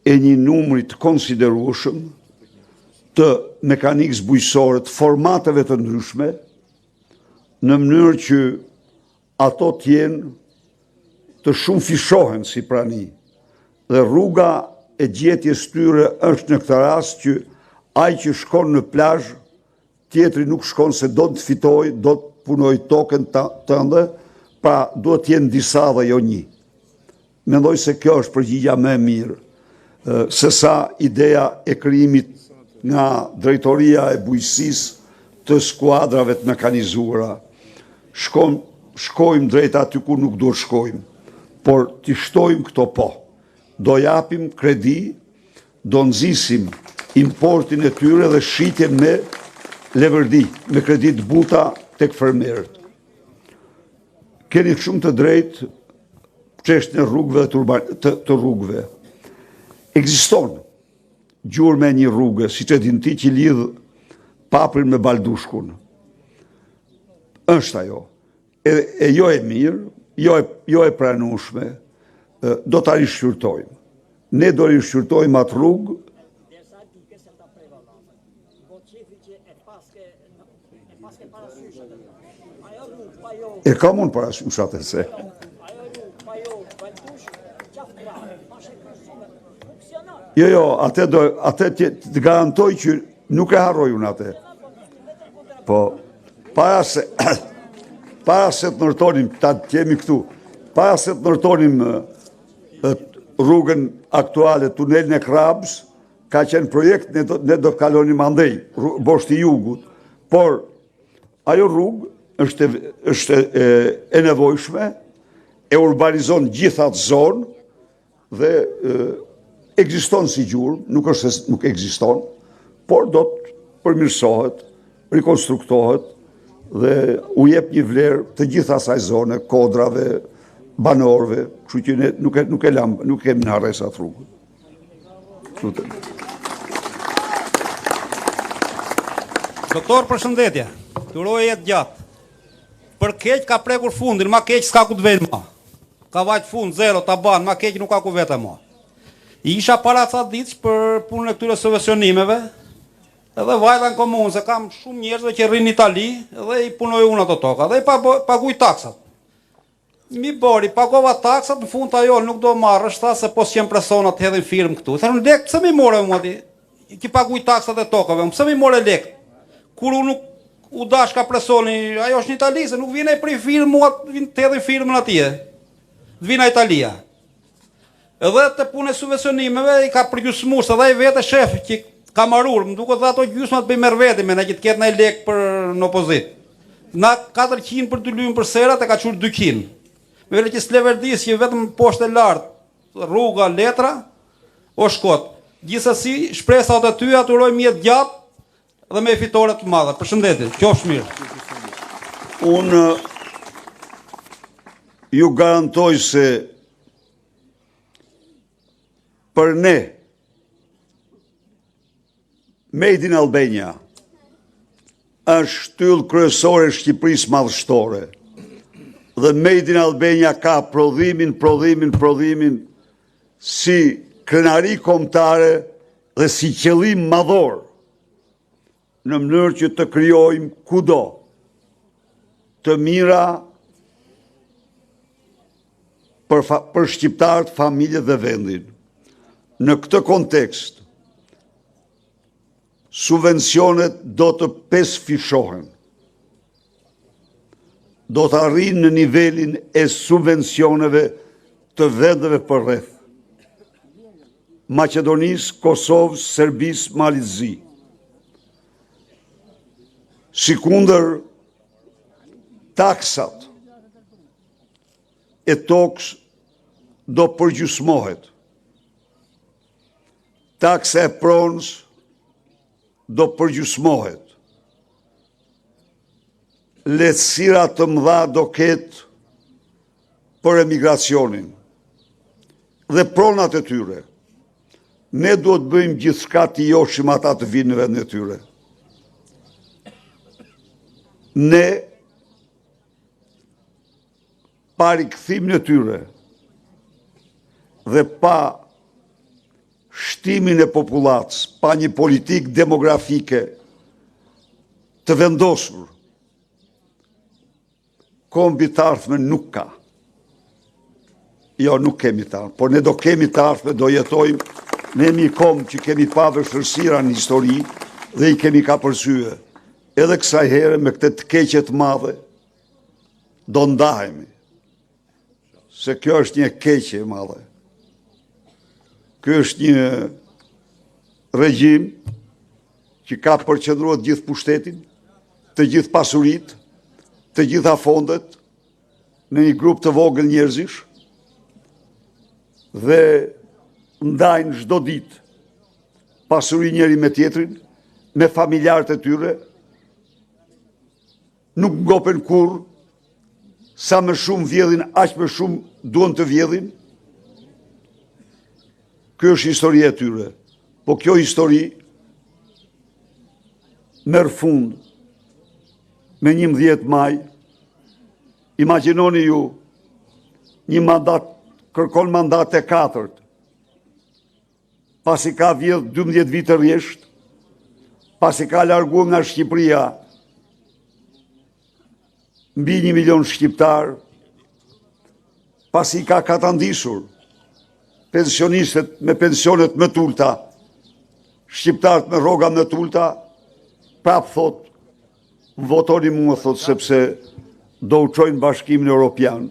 e një numri të konsiderueshëm të mekanikës bujqësore të formateve të ndryshme, në mënyrë që ato të jenë të shumë fishohen si prani. Dhe rruga e gjetjes tyre është në këtë rast që ai që shkon në plazh, tjetri nuk shkon se do të fitoj, do të punoj tokën tënde, pra duhet të jenë disa dhe jo një. Mendoj se kjo është përgjigja më e mirë, se sa ideja e krijimit nga drejtoria e bujqësisë të skuadrave të mekanizuara. Shkojmë drejt aty ku nuk duhet shkojmë, por t'i shtojmë këto po. Do japim kredi, do nxisim importin e tyre dhe shitjen me leverdi, me kredit buta tek fermerët. Keni shumë të drejtë çështën e rrugëve të rrugëve. Ekziston gjurmë e një rrugë, siç e din ti, që lidh Paprin me Baldushkun. Është ajo. E jo e mirë, jo e pranueshme, do ta rishqyrtojmë. Ne do rishqyrtojmë atë rrugë e kam unë parasysh atë se. Jo, atë të garantoj që nuk e harroj unë atë. Po, para se të ndërtonim, ta kemi këtu, para se të ndërtonim rrugën aktuale, tunelin e Krabs, ka qenë projekt, ne do të kalonim andej, boshti jugut, por ajo rrugë është e nevojshme, e urbanizon gjithat zonë dhe ekziston si gjurmë, nuk është se nuk ekziston, por do të përmirësohet, rekonstruktohet dhe u jep një vlerë të gjitha asaj zone, kodrave, banorëve, kështu që ne nuk kemi në harres atë rrugë. Doktor, përshëndetje. Të uroj jetë gjatë. Për keq ka prekur fundin, ma keq s'ka ku të vetë ma. Ka vajtë fund, zero, taban, ma keq nuk ka ku vete ma. Isha para ca ditës për punën e këtyre subvencionimeve, edhe vajta në komunë, se kam shumë njerëzve që rrinë në Itali, edhe i punoj unë ato toka, edhe i paguj taksat. Mi bori, pagova taksat, në fund të ajo nuk do marrë, është ta se po s'jem presona të hedhin firmë këtu. Thërë në lekë, pëse mi more më ati, ki paguj taksat e tokave, pëse mi more lekë? Kur unë nuk u dash ka presoni, ajo është në Itali, se nuk vine për i firmë, të hedhin firmën atje, të vina Italia. Edhe të punë e subvencionimeve i ka përgjysmus, edhe i vete shef që ka marur, më duke dhe ato gjysmat për i merë veti, me në që të ketë në i lekë për në opozit. Na 400 për të lymë për serat e ka qurë 200. Me vele që s'leverdis që vetëm poshtë e lartë, rruga, letra, o shkot. Gjithësësi, shpresat e ty aturoj mjetë gjatë dhe me fitore të madhe. Përshëndetit, qofsh mirë. Unë ju garantoj se për ne, Made in Albania është shtyllë kryesore Shqipërisë madhështore. Dhe Made in Albania ka prodhimin si krenari kombëtare dhe si qëllim madhor në mënyrë që të krijojmë kudo të mira për shqiptarët, familjet dhe vendin. Në këtë kontekst, subvencionet do të pesfishohen. Do të arrijnë në nivelin e subvencioneve të vendeve përreth. Maqedonisë, Kosovës, Serbisë, Malizë. Sikundër taksat e tokës do përgjysmohet. Taksa e pronës do përgjysmohet. Lehtësira të mëdha do ketë për emigracionin dhe pronat e tyre. Ne duhet bëjmë gjithçka të joshim ata të vinë në vendin e tyre. Ne pa rikëthimin e tyre dhe pa shtimin e popullatës, pa një politikë demografike të vendosur, kombi të ardhme nuk ka. Jo, nuk kemi të ardhme, por ne do kemi të ardhme, do jetojmë, ne jemi kom që kemi pa vështërsira në histori dhe i kemi ka përsye. Edhe kësaj herë me këtë të keqet madhe, do ndahemi. Se kjo është një keqe madhe. Kjo është një regjim që ka përqendruar gjithë pushtetin, të gjithë pasurit, të gjitha fondet në një grup të vogël njerëzish dhe ndajnë çdo ditë pasuri njëri me tjetrin, me familjarët e tyre, nuk ngopen kur, sa më shumë vjedhin, aq më shumë duan të vjedhin. Kjo është historia e tyre, po kjo histori merr fund me 11 maj. Imagjinoni ju një mandat, kërkon mandat e 4, pasi ka vjedh 12 vite rjesht, pasi ka larguar nga Shqipëria mbi 1 milion shqiptar, pasi ka katandishur pensionistët me pensionet më tulta, shqiptarët me rroga më tulta, prap thot, votoni mua, thot, sepse do u çojnë Bashkimin Evropian.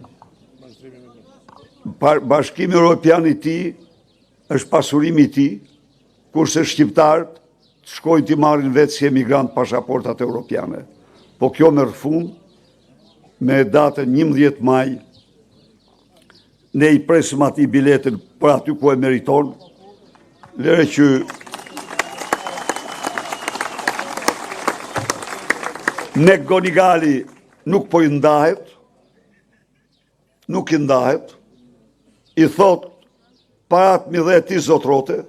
Bashkimi Evropian i ti është pasurimi i ti, kurse shqiptarët shkojnë t'i marrin vetë si emigrant pasaportat evropiane. Po kjo merr fund me datën 11 maj, ne i presim ati biletën për aty ku e meriton, lere që ne Gonigali nuk po i ndahet, nuk i ndahet, i thot parat mi dhe ti zotrote,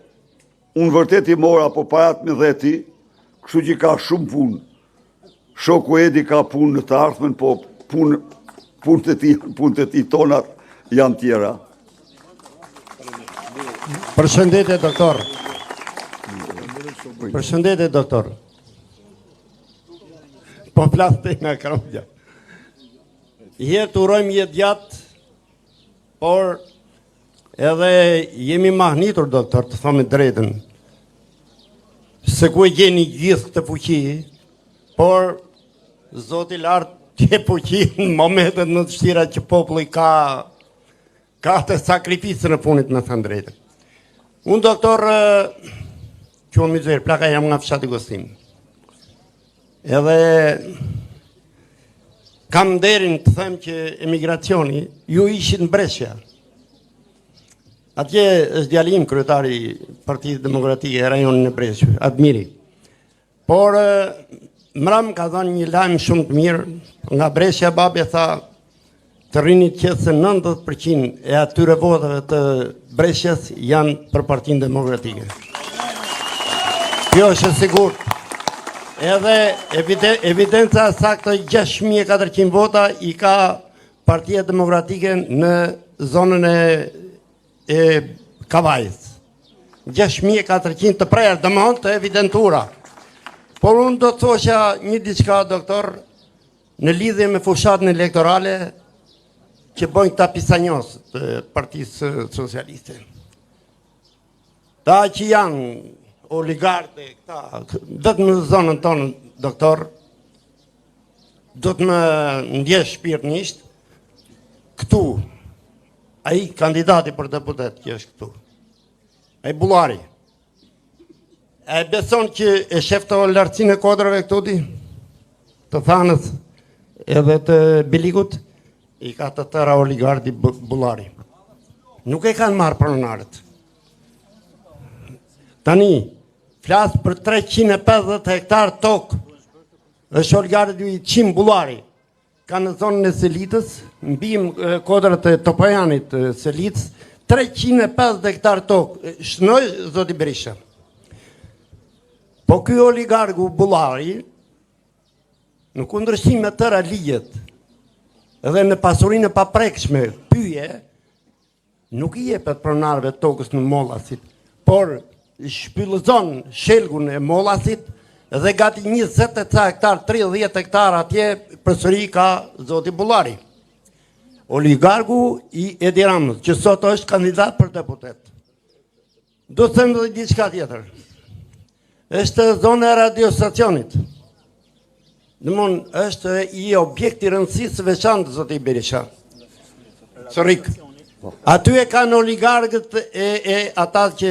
unë vërtet i mora, po parat mi dhe ti, kështu që ka shumë punë. Shoku Edi ka punë në të ardhmen, po punë të ti tonat janë tjera. Përshëndetje, doktor. Përshëndetje, doktor. Po flaste nga Kromja. Jetë urojmë jetë gjatë, por edhe jemi mahnitur, doktor, të thonë drejtën. Se ku e gjeni gjithë këtë fuqi, por Zoti lartë që fuqi në momentet në të shtira që populli ka të sakrificë në funit, në thënë drejtën. Unë, doktor, që më mizerë, plaka jam nga fshati Gostim. Edhe kam derin të them që emigracioni, ju ishin në Brescia. Atje është djalim kryetari Partisë Demokratike e rajonin e Brescia, Admiri. Por mram ka dhënë një lajm shumë të mirë, nga Brescia babi tha të rrinit që se 90% e atyre votave të Brescias janë për Partinë Demokratike. Kjo është e sigurt. Edhe evidenca saktë 6.400 vota i ka Partia Demokratike në zonën e Kavajës. 6.400 të prerë, domethënë të evidentura. Por unë do të thosha një diçka, doktor, në lidhje me fushatën elektorale që bojnë këta pisanjos të Partisë Socialiste. Ta që janë oligartë, vetëm në zonën tonë, doktor, do të më ndjesh shpirtërisht, këtu, ai kandidati për deputet që është këtu, ai Bullari, e beson që e sheftohen lartësinë e kodrave këtu di, të Thanës edhe të Bilikut, i ka të tëra oligarti Bullari. Nuk e kanë marrë pronarët. Tani, flasë për 350 hektar tokë, është oligarti i Qim Bullari, ka në zonën e Selitës, mbi kodrat e Topajanit Selitës, 350 hektar tokë, shnoj zoti Berisha. Po ky oligarku Bullari, në kundërshtim me tëra ligjet, edhe në pasurinë e paprekshme pyje, nuk i jepet pronarëve tokës në Mollasit, por shpyllëzon shelgun e Mollasit dhe gati 20 hektar, 30 hektar atje përsëri ka zoti Bullari. Oligarku i Edi Ramës, që sot është kandidat për deputet. Do të them edhe diçka tjetër. Është zona e radiostacionit. Domthon është i objekti rëndësisë veçantë zoti Berisha. Sorik. Aty e kanë oligarkët e ata që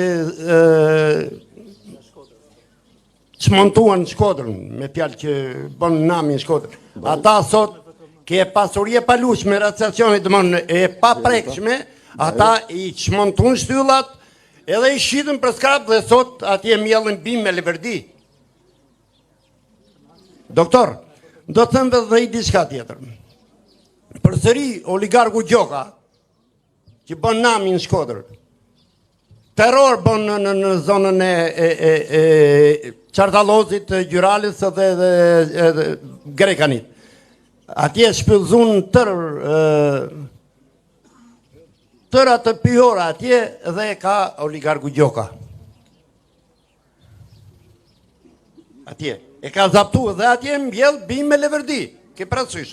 çmontuan Shkodrën, me fjalë që bën namin Shkodrën. Ata sot ke pasuri e palushme radiostacionit, domthon e paprekshme, ata i çmontuan shtyllat edhe i shitën për skrap dhe sot atje mjellin bim me leverdi. Doktor, do të them dhe i diçka tjetër. Përsëri oligarku Gjoka, që bën namin në Shkodër, terror bën në zonën e Çartallozit, Gjyralis dhe Grekanit. Atje shpëllzun tërë tëra të pyjora atje dhe ka oligarku Gjoka. Atje. E ka zaptu dhe atje mbjell bim me Leverdi. Ke parasysh.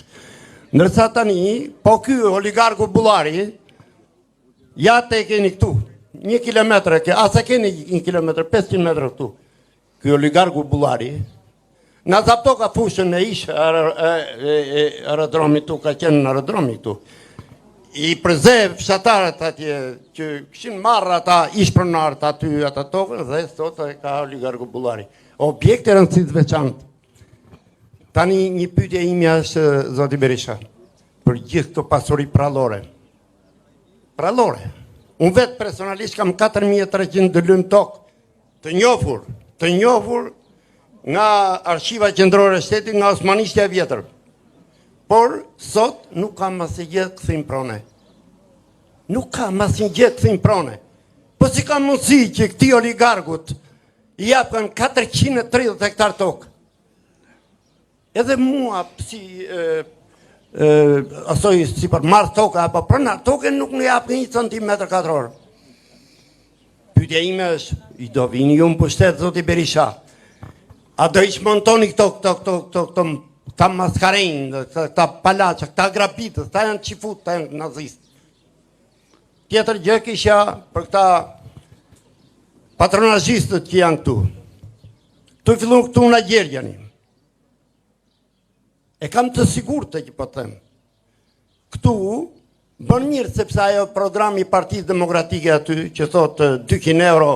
Ndërsa tani, po ky oligarku Bullari, ja te keni këtu. 1 kilometër, asa keni 1 kilometër, 500 metra këtu. Ky oligarku Bullari, na zapto ka fushën e ishë aerodromi këtu, ka qenë në aerodromi këtu. I përze fshatarët atje që këshin marrë ata ishpronarët aty ata tokën dhe sot e ka oligarku Bullari. Objekte rëndësit veçantë. Tani një pyetje imja është zoti Berisha për gjithë këto pasuri prallore. Prallore. Unë vetë personalisht kam 4300 dëlym tokë të njohur nga Arshiva Qendrore e Shtetit, nga Osmanishtja e Vjetër. Por sot nuk kam asnjë kthim prone. Nuk kam asnjë kthim prone. Po si ka mundësi që këtij oligarkut i japën 430 hektar tokë? Edhe mua si asoj si për marrë tokë apo pronar tokë nuk më jap 1 centimetër katror. Pyetja ime është, i do vini ju në pushtet zoti Berisha? A do i shmontoni këto ta maskarejnë, këta palaqa, këta grabitës, këta janë qifut, këta janë nazistë. Tjetër gjë kisha për këta patronazhistët që janë këtu. Tu fillon këtu në Gjergjani. E kam të sigurt të që po them. Këtu bën mirë sepse ajo programi Partisë Demokratike aty që thotë 200 euro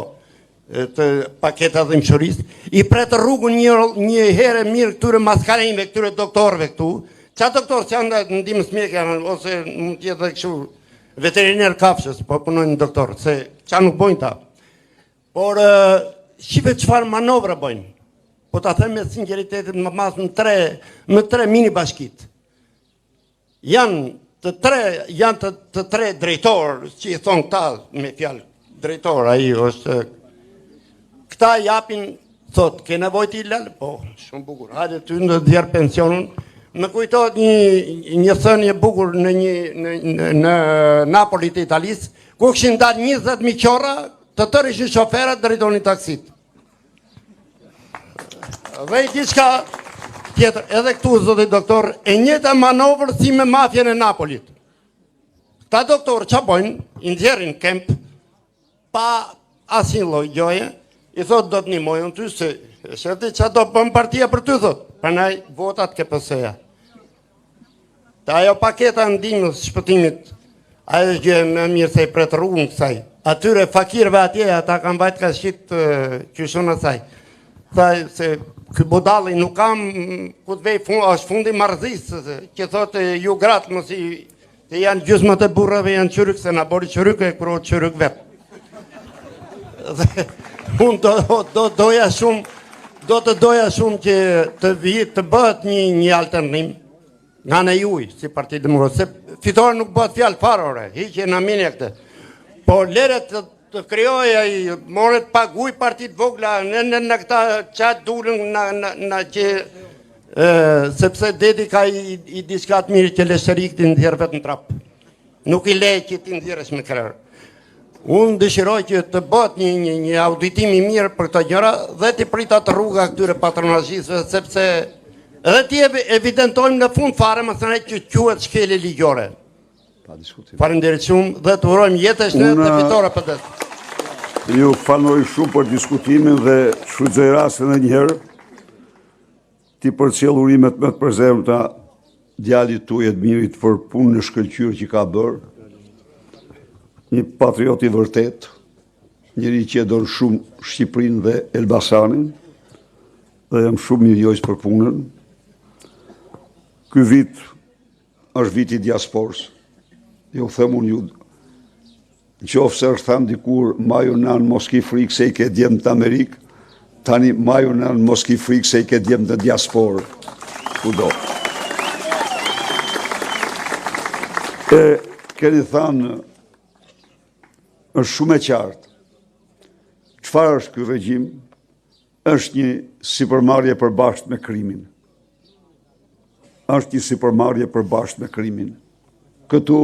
të paketa dhimbshërisë, i pretë rrugën një herë mirë këtyre maskarejve, këtyre doktorëve këtu. Qa doktorë që janë ndihmës mjekë ose mund të jetë kështu veteriner kafshës, po punojnë doktorë, se qa nuk bojnë ta. Por shive çfarë manovra bojnë. Po ta them me sinqeritetin më mas në tre mini bashkit. Janë të tre drejtorë, që i thonë këta me fjalë drejtor, ai është këta japin, thot, ke nevojë ti lal? Po, shumë bukur. Hajde ty në djerë pensionun. Më kujtohet një thënie bukur në Napoli të Italisë, ku kishin dalë 20.000 qorra, të tërë ishin shoferat drejtonin taksit. Dhe i diçka tjetër, edhe këtu, zoti doktor, e njëjta manovër si me mafjen e Napolit. Ta doktor që bojnë, i nxjerrin kemp, pa asnjë lloj gjoje, i thot do të nimojnë ty se shërti që do bëm partia për ty, thot, pranaj votat KPS-ja. Ta ajo paketa ndihmës shpëtimit, ajo është gjë më mirë se i pret rrugën kësaj. Atyre fakirëve atje, ata kanë vajt ka shqit qyshun asaj. Thaj se ky budalli nuk kam ku të vej është fundi marrëzisë, që thotë ju gratë mos i se janë gjysmët e burrave janë qyryk, se na bori qyryk e kërot qyryk vetë. Dhe unë do të doja shumë që të bëhet një alternim nga në juj, si Partia Demokratike, se fitore nuk bëhet fjalë farore, hiqe në minja këtë. Po leret të kryoj ai moret paguj partit vogla në këta qatë dulën në që sepse dedi ka i diskat mirë që lesherik të ndjerë vetë në trapë. Nuk i lejë që ti ndjerës me krerë. Unë dëshiroj që të bët një auditim i mirë për këto gjëra dhe të pritat rruga këtyre patronazhistëve, sepse edhe ti evidentojmë në fund fare më sënej që quhet shkelje ligjore. Faleminderit shumë dhe të urojmë jetë e shëndet dhe fitore për det. Ju falenderoj shumë për diskutimin dhe shfrytëzoj rastin edhe një herë ti përcjell urimet më të përzemërta djalit tuaj të mirit për punën e shkëlqyer që ka bërë. Një patriot i vërtet, njëri që e don shumë Shqipërinë dhe Elbasanin, dhe jam shumë mirënjohës për punën. Ky vit është viti i diasporës. Jo them unë ju, nëse është tham dikur maju nan mos ki frikë se i ke djemë të Amerikë, tani maju nan mos ki frikë se i ke djemë të diasporë. Kudo. E keni thënë është shumë e qartë. Çfarë është ky regjim? Është një sipërmarrje e përbashkët me krimin. Është një sipërmarrje e përbashkët me krimin. Këtu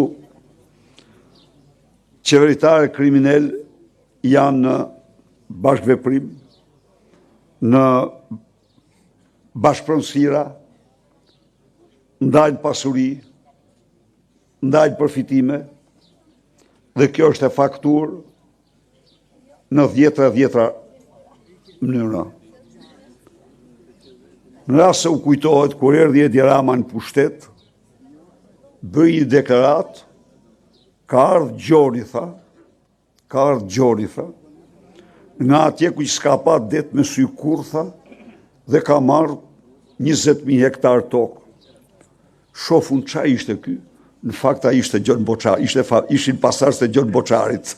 qeveritare kriminal janë në bashkëveprim, në bashkëpronësira, ndajnë pasuri, ndajnë përfitime, dhe kjo është e faktur në dhjetra mënyra. Në rast se u kujtohet, kur erdhi Edi Rama në pushtet, bëi një deklarat, ka ardhur Gjori, tha, nga atje ku s'ka pa det me sy kur, tha, dhe ka marrë 20.000 hektar tokë. Shofun qa ishte ky? Në fakt ishte Gjon Boçari, ishin pasardhës e Gjon Boçarit.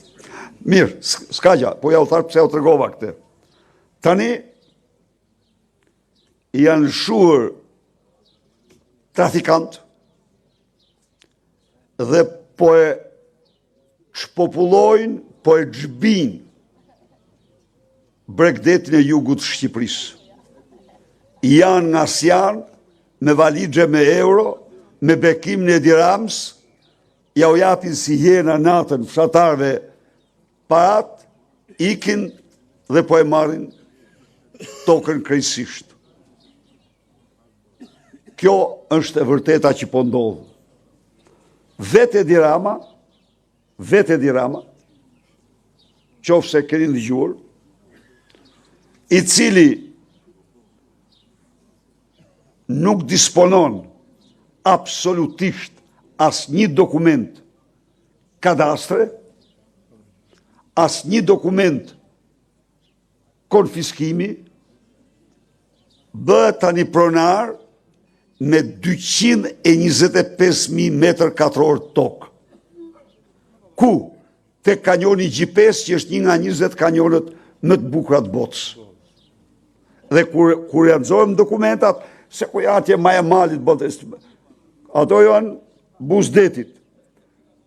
Mirë, s'ka gja, po ja u tharë pse u tregova këtë. Tani janë lëshuar trafikant dhe po e shpopullojnë, po e xhbin Bregdetin e jugut të Shqipërisë. Janë nga sjanë, me valixhe me euro, me bekim në Edi Ramës, ja u japin si jena natën fshatarve parat, ikin dhe po e marrin tokën krejtësisht. Kjo është e vërteta që po ndodh. Vetë Edi Rama, qofse keni dëgjuar, i cili nuk disponon absolutisht as një dokument kadastre, as një dokument konfiskimi, bëhet tani pronar me 225.000 metër katror tokë. Ku? Te kanjoni Gjipes, që është një nga 20 kanjonët më të bukura të botës. Dhe kur janë dokumentat, se ku atje Maja Malit botës, ato janë Buzdetit.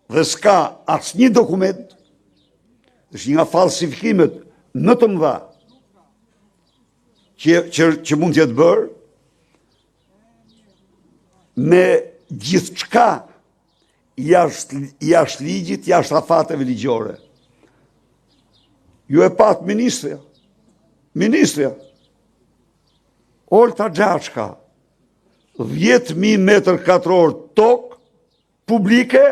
Dhe s'ka as një dokument, është një nga falsifikimet në të mëdha që mund t'jetë bërë, me gjithë qka jashtë ligjit, jashtë afateve ligjore. Ju e pat ministrja, Olta Gjashka, 10.000 metër katror tokë publike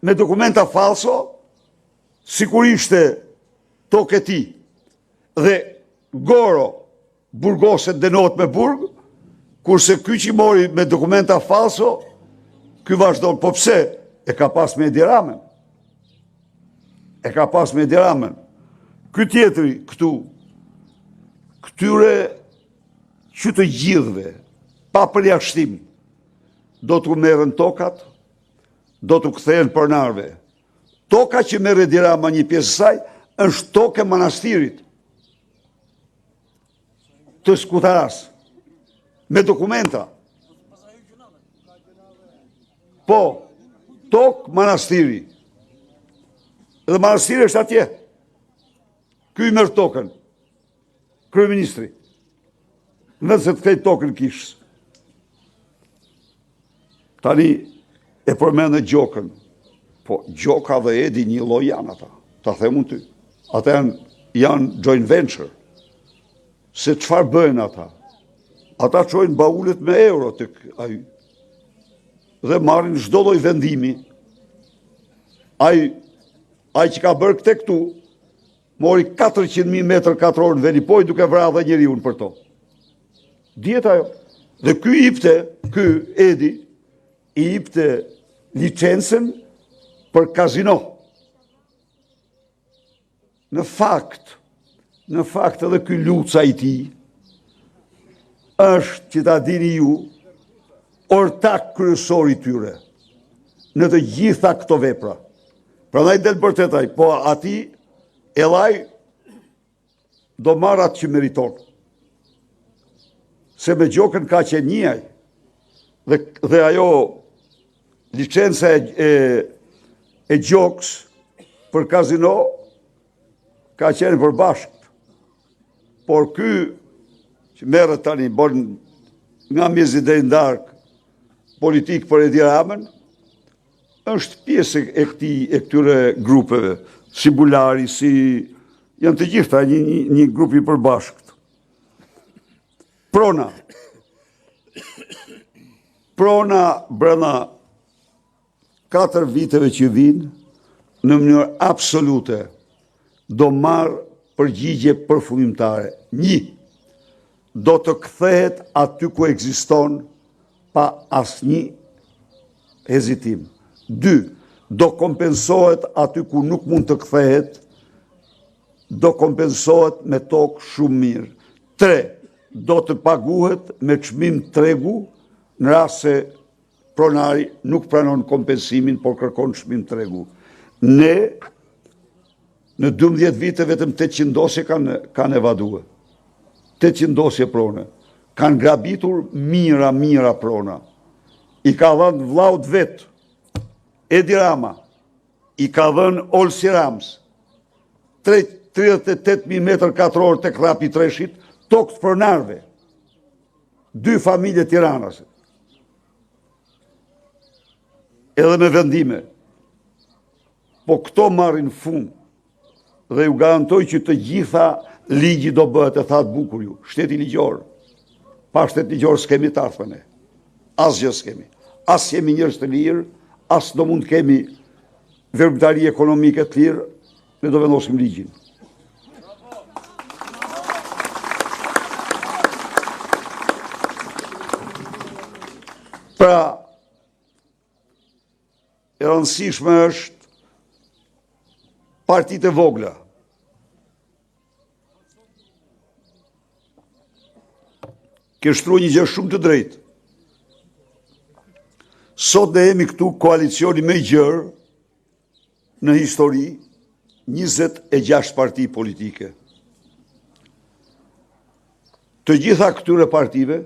me dokumenta falso, sikur ishte tokë e tij. Dhe Goro burgoset denohet me burg, kurse ky që mori me dokumenta falso, ky vazhdon. Po pse? E ka pas me Edi Ramën. Ky tjetri këtu, këtyre që të gjithve, pa përjashtim, do t'u merren tokat, do t'u kthehen pronarve. Toka që merr Edi Rama një pjesë saj, është tokë e manastirit të Skutaras, me dokumenta. Po, tokë manastiri. Dhe manastiri është atje. Ky i merr tokën, kryeministri. Nëse të kejtë tokën kishës. Tani e përmendë Gjokën. Po, Gjoka dhe Edi një lloj janë ata. Ta themun ty. Ata janë joint venture. Se çfarë bëjnë ata? Ata çojnë baulet me euro tek ai. Dhe marrin çdo lloj vendimi. Ai që ka bërë këtë këtu, mori 400.000 metër katror në Velipoj duke vrarë dhe njeriu për to. Dihet ajo. Dhe ky Edi, i jepte licencën për kazino. Në fakt edhe ky Luca i tij është, që ta dini ju, ortak kryesor i tyre në të gjitha këto vepra. Prandaj del vërtetaj, po ati ellaj do marr atë që meriton. Se me Gjokën ka qenë njëaj, dhe ajo licenca e Gjokës për kazino ka qenë përbashkët. Por ky që merret tani, bon nga mjezi deri ndark politik për Edi Ramën, është pjesë e këtyre grupeve, si Bulari, si janë të gjitha një grup i përbashkët. Prona brenda 4 viteve që vinë, në mënyrë absolute, do marë përgjigje përfundimtare. 1. Do të kthehet aty ku ekziston pa asnjë hezitim. 2. Do kompensohet aty ku nuk mund të kthehet, do kompensohet me tokë shumë mirë. 3. Do të paguhet me çmim tregu në rast se pronari nuk pranon kompensimin, por kërkon çmim tregu. Ne në 12 vite vetëm 800 dosje kanë evaduar. 800 dosje prone. Kanë grabitur mira prona. I ka dhënë vllaut vet, Edi Rama, i ka dhënë Olsi Rams, 38.000 metër katror të krapi treshit, tokë të pronarve. 2 familje Tiranase. Edhe me vendime. Po këto marrin fund dhe ju garantoj që të gjitha ligji do bëhet, e thatë bukur ju, shteti ligjor. Pa shtet ligjor s'kemi të ardhme ne. Asgjë s'kemi. As jemi njerëz të lirë, as do mund kemi verbtari ekonomike të lirë, ne do vendosim ligjin. Pra, e rëndësishme është partitë e vogla. Ke shtruar një gjë shumë të drejtë. Sot ne jemi këtu koalicioni më i gjerë në histori, 26 parti politike. Të gjitha këtyre partive,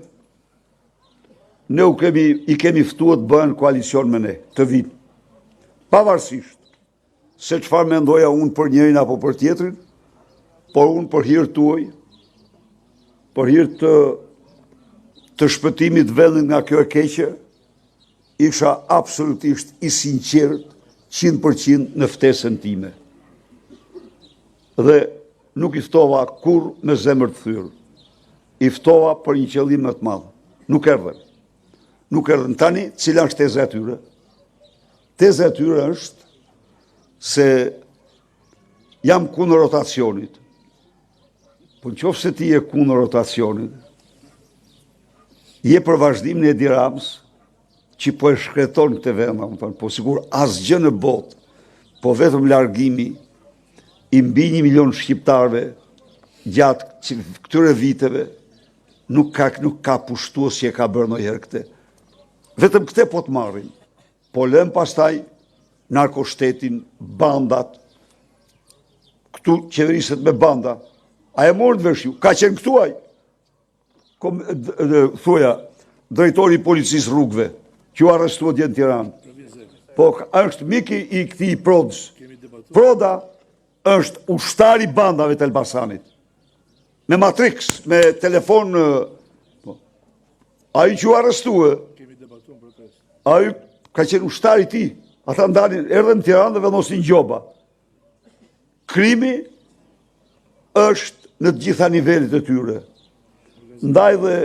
ne i kemi ftuar të bëhen koalicion me ne, të vinë. Pavarësisht se çfarë mendoja unë për njërin apo për tjetrin, por unë për hir tuaj, për hir të shpëtimit vendit nga kjo e keqe, isha absolutisht i sinqert 100% në ftesën time. Dhe nuk i ftova kur me zemër të thyrë. I ftova për një qëllim më të madh. Nuk erdhen. Nuk erdhen. Tani, cila është teza e tyre? Teza e tyre është se jam kundër rotacionit. Po nëse ti je kundër rotacionit, je për vazhdimin e Edi Ramës, që po e shkreton këtë vend, po sigur asgjë në botë, po vetëm largimi i mbi 1 milion shqiptarëve gjatë këtyre viteve nuk ka pushtuar si e ka bërë ndonjëherë këtë. Vetëm këtë po të marrin. Po lëm pastaj narkoshtetin, bandat, këtu qeveriset me banda. A e morën vesh ju? Ka qenë këtu aj? Thuja, drejtori i policisë rrugëve, që u arrestua dje në Tiranë. Po është miki i këtij Prodës. Proda është ushtari bandave të Elbasanit. Me Matrix, me telefon. Ai që u arrestua, ai ka qenë ushtari i tij. Ata ndalin, erdhën në Tiranë dhe vendosin gjoba. Krimi është në të gjitha nivelet e tyre. Ndaj dhe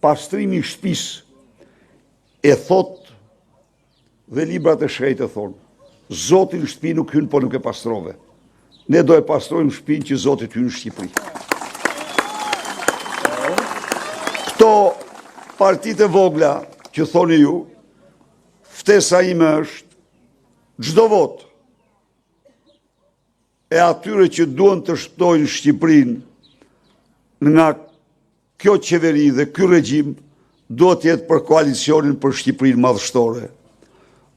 pastrimi i shtëpisë e thot dhe librat e shkrejtë e thonë, Zoti në shtëpi nuk hyn, po nuk e pastrove. Ne do e pastrojmë shtëpinë që Zoti hyn në Shqipëri. Këto partitë e vogla që thoni ju, ftesa ime është çdo vot e atyre që duan të shtojnë Shqipërinë nga kjo qeveri dhe ky regjim do të jetë për koalicionin për Shqipërinë madhështore.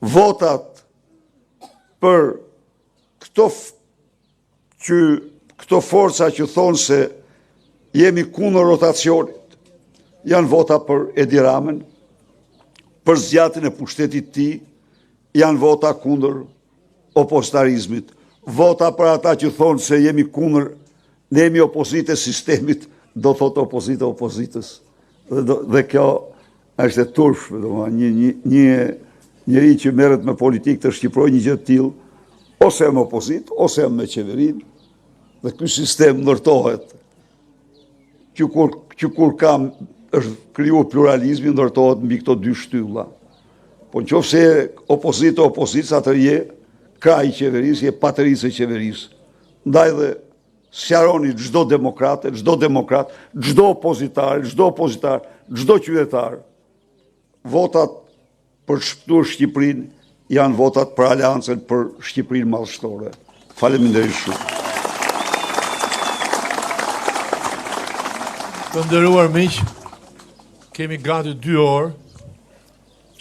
Votat për këto forca që thonë se jemi kundër rotacionit, janë vota për Edi Ramën, për zgjatjen e pushtetit të tij, janë vota kundër opostarizmit. Vota për ata që thonë se jemi kundër, ne jemi opozitë e sistemit, do thotë opozitë e opozitës. Dhe kjo është e turpshme, njëri që merret me politikë të shqiprojë një gjë të tillë, ose me opozit, ose me qeverinë, dhe ky sistem ndërtohet. Që kur është krijuar pluralizmi, ndërtohet mbi këto dy shtylla. Po nëse opozita, atëherë je kraj i qeverisë, je patërisë e qeverisë. Ndaj dhe sqaroni çdo demokrat, çdo opozitar, çdo qytetar. Votat për shpëtuar Shqipërinë janë votat për Aleancën për Shqipërinë Madhështore. Faleminderit shumë. Të nderuar miq, kemi gati 2 orë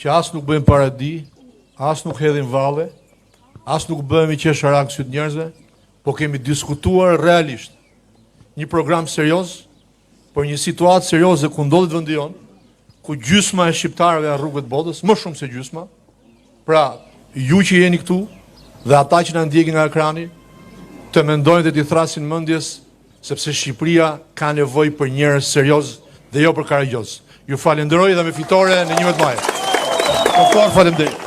që as nuk bëjmë paradi, as nuk hedhim valle, as nuk bëhemi qesharak syt njerëzve, po kemi diskutuar realisht një program serioz për një situatë serioze ku ndodhet vendi jon, ku gjysma e shqiptarëve janë rrugët botës, më shumë se gjysma. Pra, ju që jeni këtu dhe ata që na ndjekin nga ekrani, të mendojnë dhe t'i thrasin mendjes, sepse Shqipëria ka nevojë për njerëz serioz dhe jo për karagjoz. Ju falenderoj dhe me fitore në 11 maj. Faleminderit.